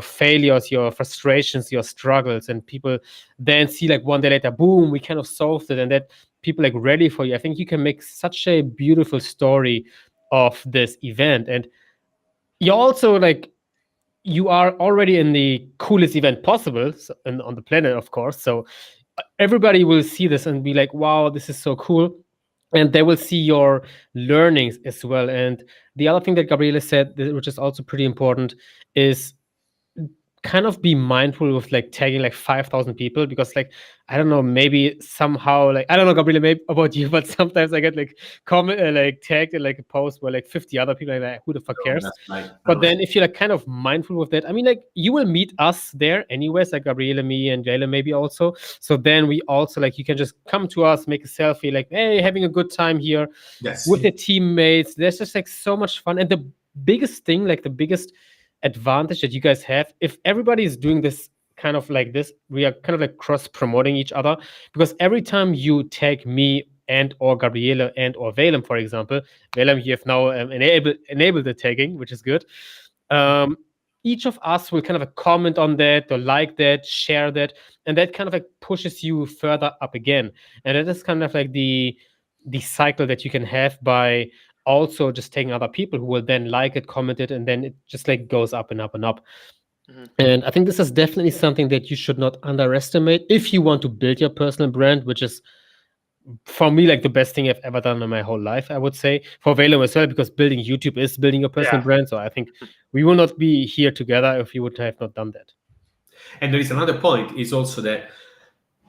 Speaker 1: failures, your frustrations, your struggles, and people then see like 1 day later, boom, we kind of solved it, and that people like ready for you. I think you can make such a beautiful story of this event, and you also like you are already in the coolest event possible, on the planet, of course. So everybody will see this and be like, wow, this is so cool. And they will see your learnings as well. And the other thing that Gabriele said, which is also pretty important, is kind of be mindful with like tagging like 5,000 people, because like I don't know, maybe somehow, like I don't know, Gabriele, maybe about you, but sometimes I get like comment like tagged in like a post where like 50 other people are like, who the fuck cares? But then if you're like kind of mindful with that, I mean, like you will meet us there anyways, like Gabriele, me, and Jayla maybe also. So then we also like you can just come to us, make a selfie, like, hey, having a good time here with your teammates. There's just like so much fun. And the biggest thing, like the biggest advantage that you guys have, if everybody is doing this kind of like this, we are kind of like cross promoting each other, because every time you tag me and or Gabriele and or Velem, for example, Velem, you have now enabled the tagging, which is good. Each of us will kind of comment on that or like that, share that, and that kind of like pushes you further up again. And that is kind of like the cycle that you can have by also just taking other people who will then like it, comment it, and then it just like goes up and up and up. And I think this is definitely something that you should not underestimate if you want to build your personal brand, which is for me like the best thing I've ever done in my whole life, I would say. For Velo as well, because building YouTube is building your personal brand. So I think we will not be here together if you would have not done that.
Speaker 2: And there is another point, is also that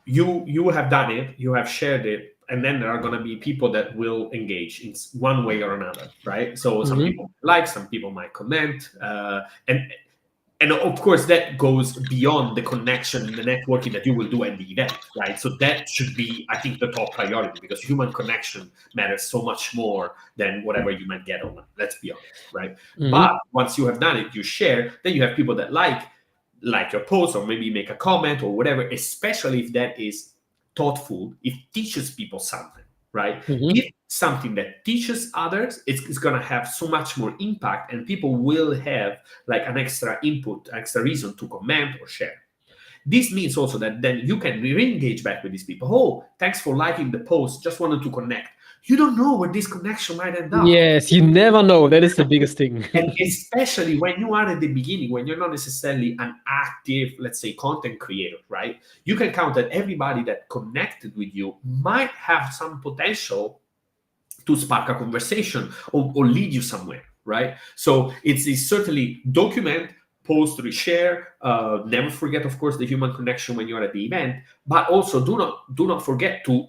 Speaker 2: you have done it, you have shared it, and then there are going to be people that will engage in one way or another, right? So some people like, some people might comment, and and of course that goes beyond the connection, the networking that you will do at the event, right? So that should be, I think, the top priority, because human connection matters so much more than whatever you might get online, let's be honest, right? But
Speaker 1: Hmm.
Speaker 2: once you have done it, you share, then you have people that like your post, or maybe make a comment or whatever, especially if that is thoughtful, it teaches people something, right?
Speaker 1: Hmm.
Speaker 2: If something that teaches others, it's going to have so much more impact, and people will have like an extra input, extra reason to comment or share. This means also that then you can re-engage back with these people. Oh, thanks for liking the post, just wanted to connect. You don't know where this connection might end up.
Speaker 1: Yes, you never know. That is the biggest thing.
Speaker 2: And especially when you are at the beginning, when you're not necessarily an active, let's say, content creator, right? You can count that everybody that connected with you might have some potential to spark a conversation, or lead you somewhere, right? So it's certainly document, post, reshare. Never forget, of course, the human connection when you're at the event, but also do not forget to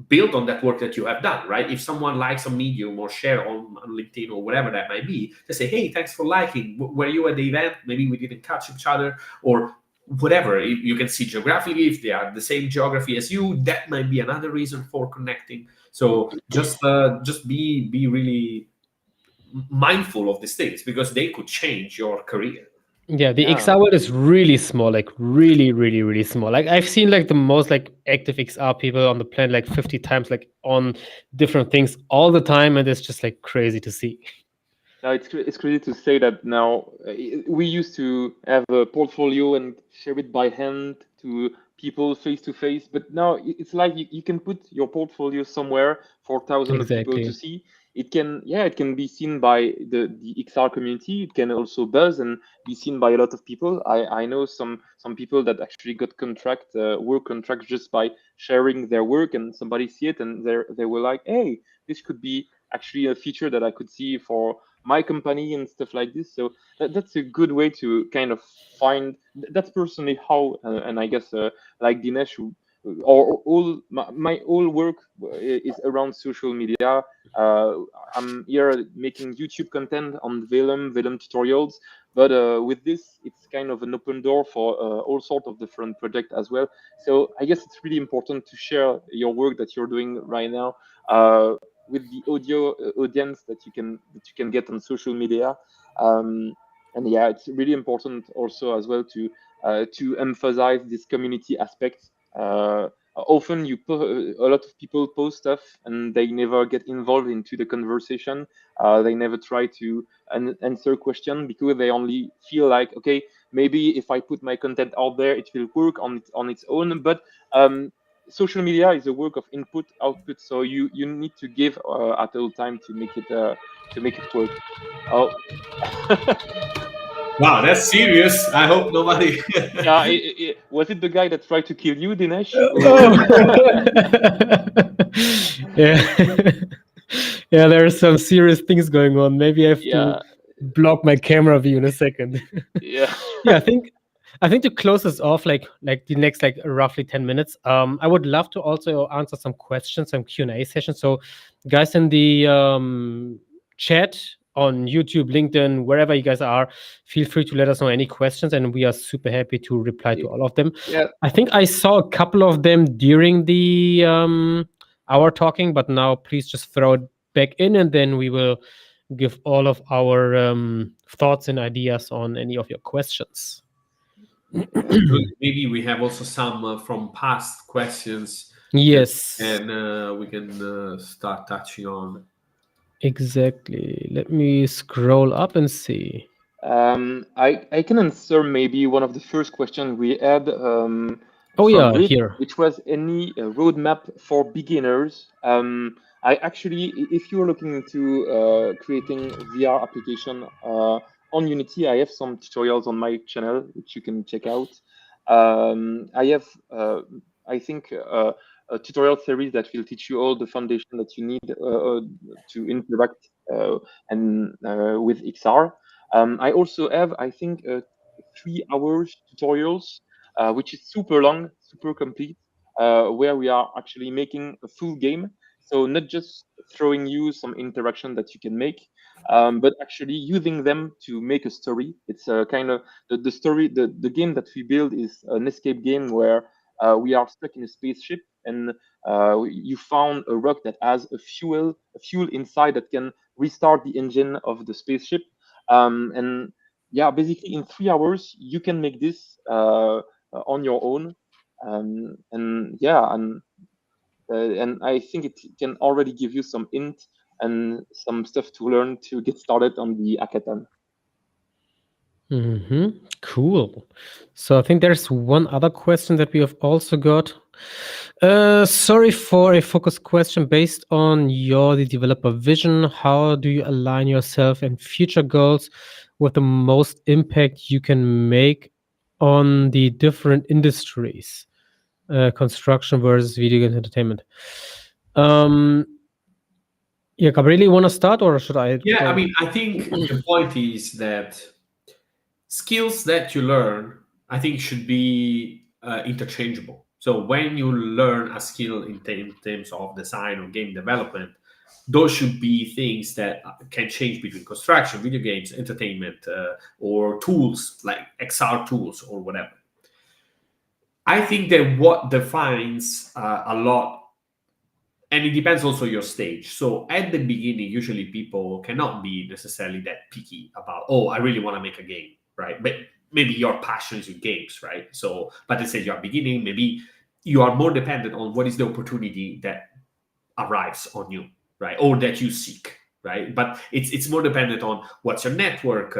Speaker 2: build on that work that you have done, right? If someone likes a medium or share on LinkedIn or whatever that might be, just say, hey, thanks for liking. Were you at the event? Maybe we didn't catch each other, or whatever. You can see geographically, if they are the same geography as you, that might be another reason for connecting. So just be really mindful of these things, because they could change your career.
Speaker 1: Yeah, the
Speaker 3: Yeah.
Speaker 1: XR world is really small, like really, really, really small. Like I've seen like the most like active XR people on the planet like 50 times, like on different things all the time, and it's just like crazy to see.
Speaker 3: Now it's crazy to say that now we used to have a portfolio and share it by hand to people face to face, but now it's like you can put your portfolio somewhere for thousands of people to
Speaker 1: Exactly.
Speaker 3: see. It can, yeah, it can be seen by the XR community. It can also buzz and be seen by a lot of people. I know some people that actually got work contracts just by sharing their work, and somebody see it and they were like, hey, this could be actually a feature that I could see for my company and stuff like this. So that's a good way to kind of find. That's personally how, and I guess like Dinesh, or all my whole work is around social media. I'm here making YouTube content on Vellum tutorials, but with this, it's kind of an open door for all sorts of different projects as well. So I guess it's really important to share your work that you're doing right now. With the audience that you can get on social media, um, and yeah, it's really important also as well to emphasize this community aspect. Often a lot of people post stuff and they never get involved into the conversation. They never try to answer question because they only feel like, okay, maybe if I put my content out there it will work on its own, but um, social media is a work of input output, so you need to give at all time to make it work. Oh.
Speaker 2: Wow, that's serious. I hope nobody.
Speaker 3: Yeah, was it the guy that tried to kill you, Dinesh?
Speaker 1: Oh. Yeah. Yeah, there are some serious things going on. Maybe I have to
Speaker 3: Yeah,
Speaker 1: block my camera view in a second.
Speaker 3: yeah.
Speaker 1: Yeah, I think to close this off, like the next like roughly 10 minutes, I would love to also answer some questions, some Q&A sessions. So guys in the chat on YouTube, LinkedIn, wherever you guys are, feel free to let us know any questions, and we are super happy to reply to all of them.
Speaker 3: Yeah.
Speaker 1: I think I saw a couple of them during the our talking, but now please just throw it back in, and then we will give all of our thoughts and ideas on any of your questions.
Speaker 2: Absolutely. Maybe we have also some from past questions that
Speaker 1: Yes,
Speaker 2: and we can start touching on.
Speaker 1: exactly. Let me scroll up and see.
Speaker 3: I can answer maybe one of the first questions we had
Speaker 1: Oh
Speaker 3: from
Speaker 1: yeah,
Speaker 3: Rick,
Speaker 1: here.
Speaker 3: which was any roadmap for beginners. I actually, if you're looking into creating VR application on Unity, I have some tutorials on my channel which you can check out. I have, I think, a tutorial series that will teach you all the foundation that you need to interact with XR. I also have, I think, 3 hours tutorials, which is super long, super complete, where we are actually making a full game. So not just throwing you some interaction that you can make, but actually using them to make a story. It's a kind of the story. The game that we build is an escape game where we are stuck in a spaceship, and you found a rock that has a fuel inside that can restart the engine of the spaceship. And yeah, basically in 3 hours you can make this on your own. And yeah, and I think it can already give you some hint and some stuff to learn to get started on the hackathon.
Speaker 1: Cool. So I think there's one other question that we have also got. Sorry for a focused question. Based on the developer vision, how do you align yourself and future goals with the most impact you can make on the different industries, construction versus video games entertainment? Yeah, Gabriele, you want to start, or should I?
Speaker 2: Yeah, I mean, I think the point is that skills that you learn, I think, should be interchangeable. So when you learn a skill in terms of design or game development, those should be things that can change between construction, video games, entertainment, or tools like XR tools or whatever. I think that what defines a lot, and it depends also your stage. So at the beginning, usually people cannot be necessarily that picky about, oh, I really want to make a game, right? But maybe your passion is in games, right? So, but let's say you're beginning, maybe you are more dependent on what is the opportunity that arrives on you, right? Or that you seek, right? But it's more dependent on what's your network,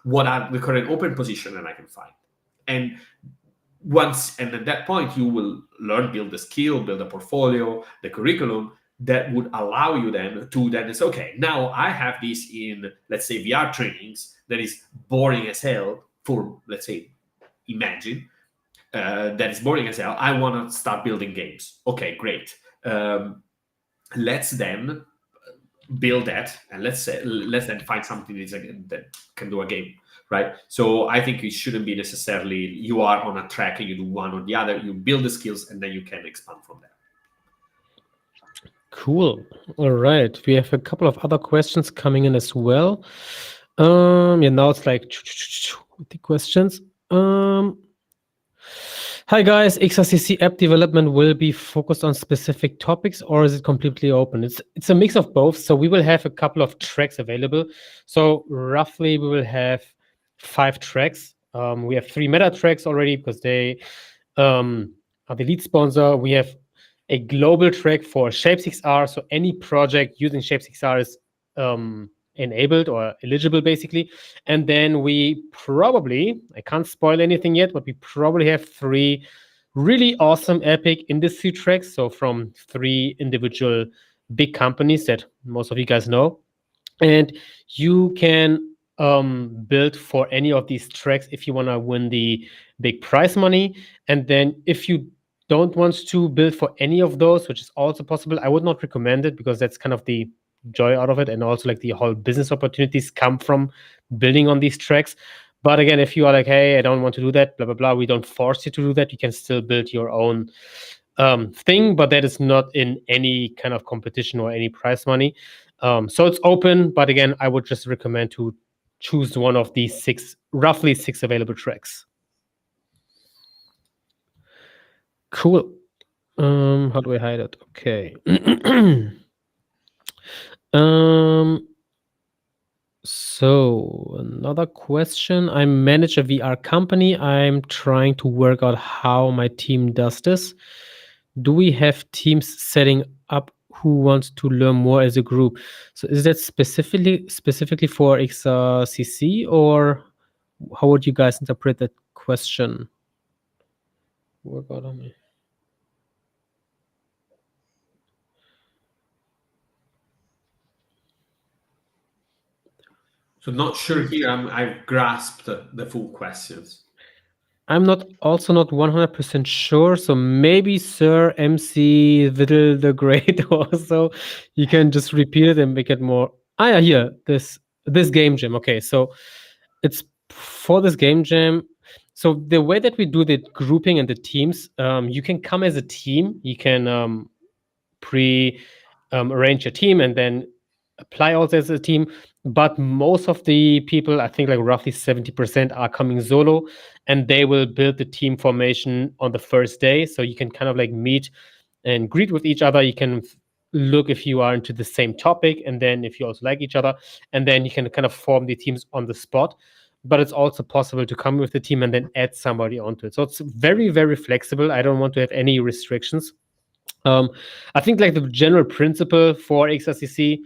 Speaker 2: what are the current open position that I can find. And at that point you will learn, build the skill, build a portfolio, the curriculum that would allow you then to then say, okay, now I have this in, let's say, VR trainings that is boring as hell for, let's say, imagine that is boring as hell. I want to start building games. Okay, great. Let's then build that, and let's then find something that can do a game, right? So I think it shouldn't be necessarily you are on a track and you do one or the other. You build the skills and then you can expand from there.
Speaker 1: Cool. All right. We have a couple of other questions coming in as well. Yeah, now it's like the questions. Hi guys, XRCC app development will be focused on specific topics, or is it completely open? It's a mix of both. So we will have a couple of tracks available. So roughly we will have 5 tracks. We have 3 meta tracks already because they are the lead sponsor. We have a global track for Shapes-XR. So any project using Shapes-XR is enabled or eligible, basically. And then we probably, I can't spoil anything yet, but we probably have 3 really awesome, epic industry tracks. So from 3 individual big companies that most of you guys know. And you can build for any of these tracks if you want to win the big prize money. And then if you don't want to build for any of those, which is also possible, I would not recommend it because that's kind of the joy out of it, and also like the whole business opportunities come from building on these tracks. But again, if you are like, hey, I don't want to do that, blah blah blah, we don't force you to do that. You can still build your own thing, but that is not in any kind of competition or any prize money. So it's open, but again, I would just recommend to choose one of these roughly 6 available tracks. Cool. How do I hide it? Okay. So another question. I manage a VR company. I'm trying to work out how my team does this. Do we have teams setting up who wants to learn more as a group? So is that specifically for XRCC, or how would you guys interpret that question? Work out on me.
Speaker 2: So not sure here I've grasped the full questions.
Speaker 1: I'm not 100% sure. So maybe Sir MC Vidal the Great also, you can just repeat it and make it more. Yeah, here, this game jam. Okay, so it's for this game jam. So the way that we do the grouping and the teams, you can come as a team. You can arrange a team and then apply also as a team. But most of the people, I think like roughly 70%, are coming solo, and they will build the team formation on the first day. So you can kind of like meet and greet with each other. You can look if you are into the same topic, and then if you also like each other, and then you can kind of form the teams on the spot. But it's also possible to come with the team and then add somebody onto it. So it's very, very flexible. I don't want to have any restrictions. I think like the general principle for XRCC,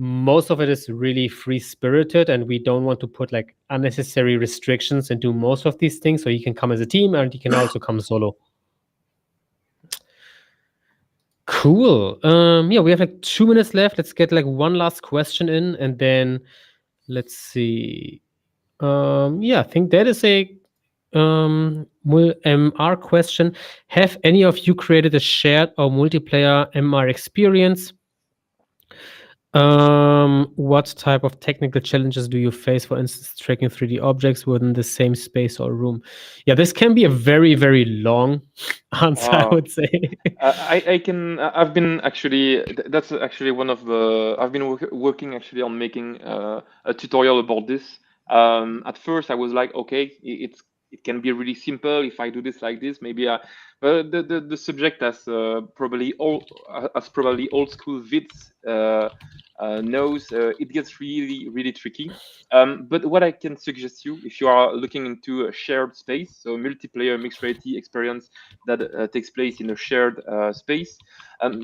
Speaker 1: most of it is really free spirited, and we don't want to put like unnecessary restrictions and do most of these things. So you can come as a team and you can also come solo. Cool. Yeah, we have like 2 minutes left. Let's get like one last question in, and then let's see. Yeah, I think that is a MR question. Have any of you created a shared or multiplayer MR experience? What type of technical challenges do you face, for instance, tracking 3D objects within the same space or room? Yeah, this can be a very, very long answer, I would say.
Speaker 3: I can. I've been actually. That's actually one of the. I've been working actually on making a tutorial about this. At first, I was like, okay, it can be really simple if I do this like this. Maybe but the subject has probably old school vids knows it gets really tricky. But what I can suggest you, if you are looking into a shared space, so multiplayer mixed reality experience that takes place in a shared space,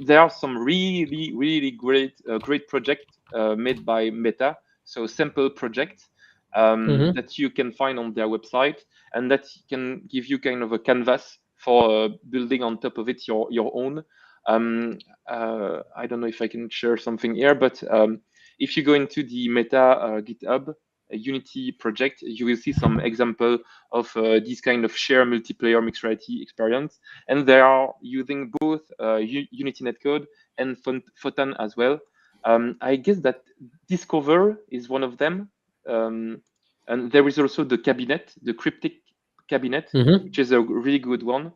Speaker 3: there are some really great projects made by Meta, so sample projects that you can find on their website, and that can give you kind of a canvas for building on top of it your own. I don't know if I can share something here, but if you go into the Meta GitHub Unity project, you will see some example of this kind of share multiplayer mixed reality experience, and they are using both Unity netcode and Photon as well. I guess that Discover is one of them, and there is also the cabinet, the cryptic cabinet, which is a really good one.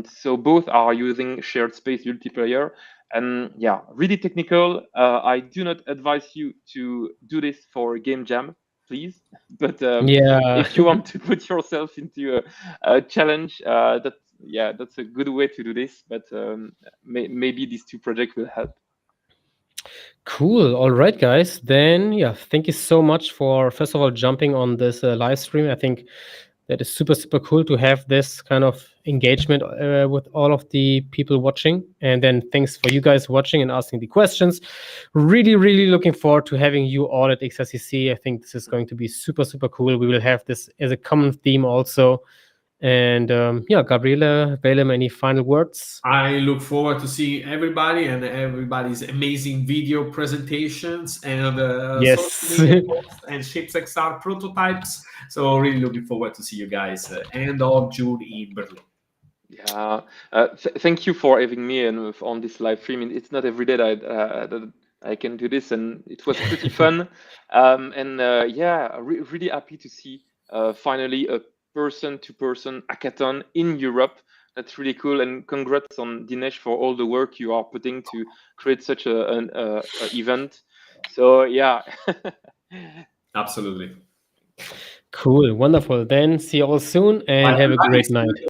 Speaker 3: So both are using shared space multiplayer, and yeah, really technical. I do not advise you to do this for a game jam, please. But if you want to put yourself into a challenge, that's a good way to do this. But maybe these two projects will help.
Speaker 1: Cool. All right, guys. Then, yeah, thank you so much for, first of all, jumping on this live stream. I think that is super, super cool to have this kind of engagement with all of the people watching. And then thanks for you guys watching and asking the questions. Really, really looking forward to having you all at XRCC. I think this is going to be super, super cool. We will have this as a common theme also. And yeah, Gabriele, Velem, any final words?
Speaker 2: I look forward to seeing everybody and everybody's amazing video presentations and social media posts and ShapesXR prototypes. So really looking forward to see you guys end of June in Berlin.
Speaker 3: Yeah, thank you for having me and on this live stream. It's not every day that I can do this, and it was pretty fun. Yeah, really happy to see finally a person-to-person hackathon in Europe. That's really cool, and congrats on Dinesh for all the work you are putting to create such an event. So yeah,
Speaker 2: absolutely.
Speaker 1: Cool, wonderful. Then see you all soon and have a great night.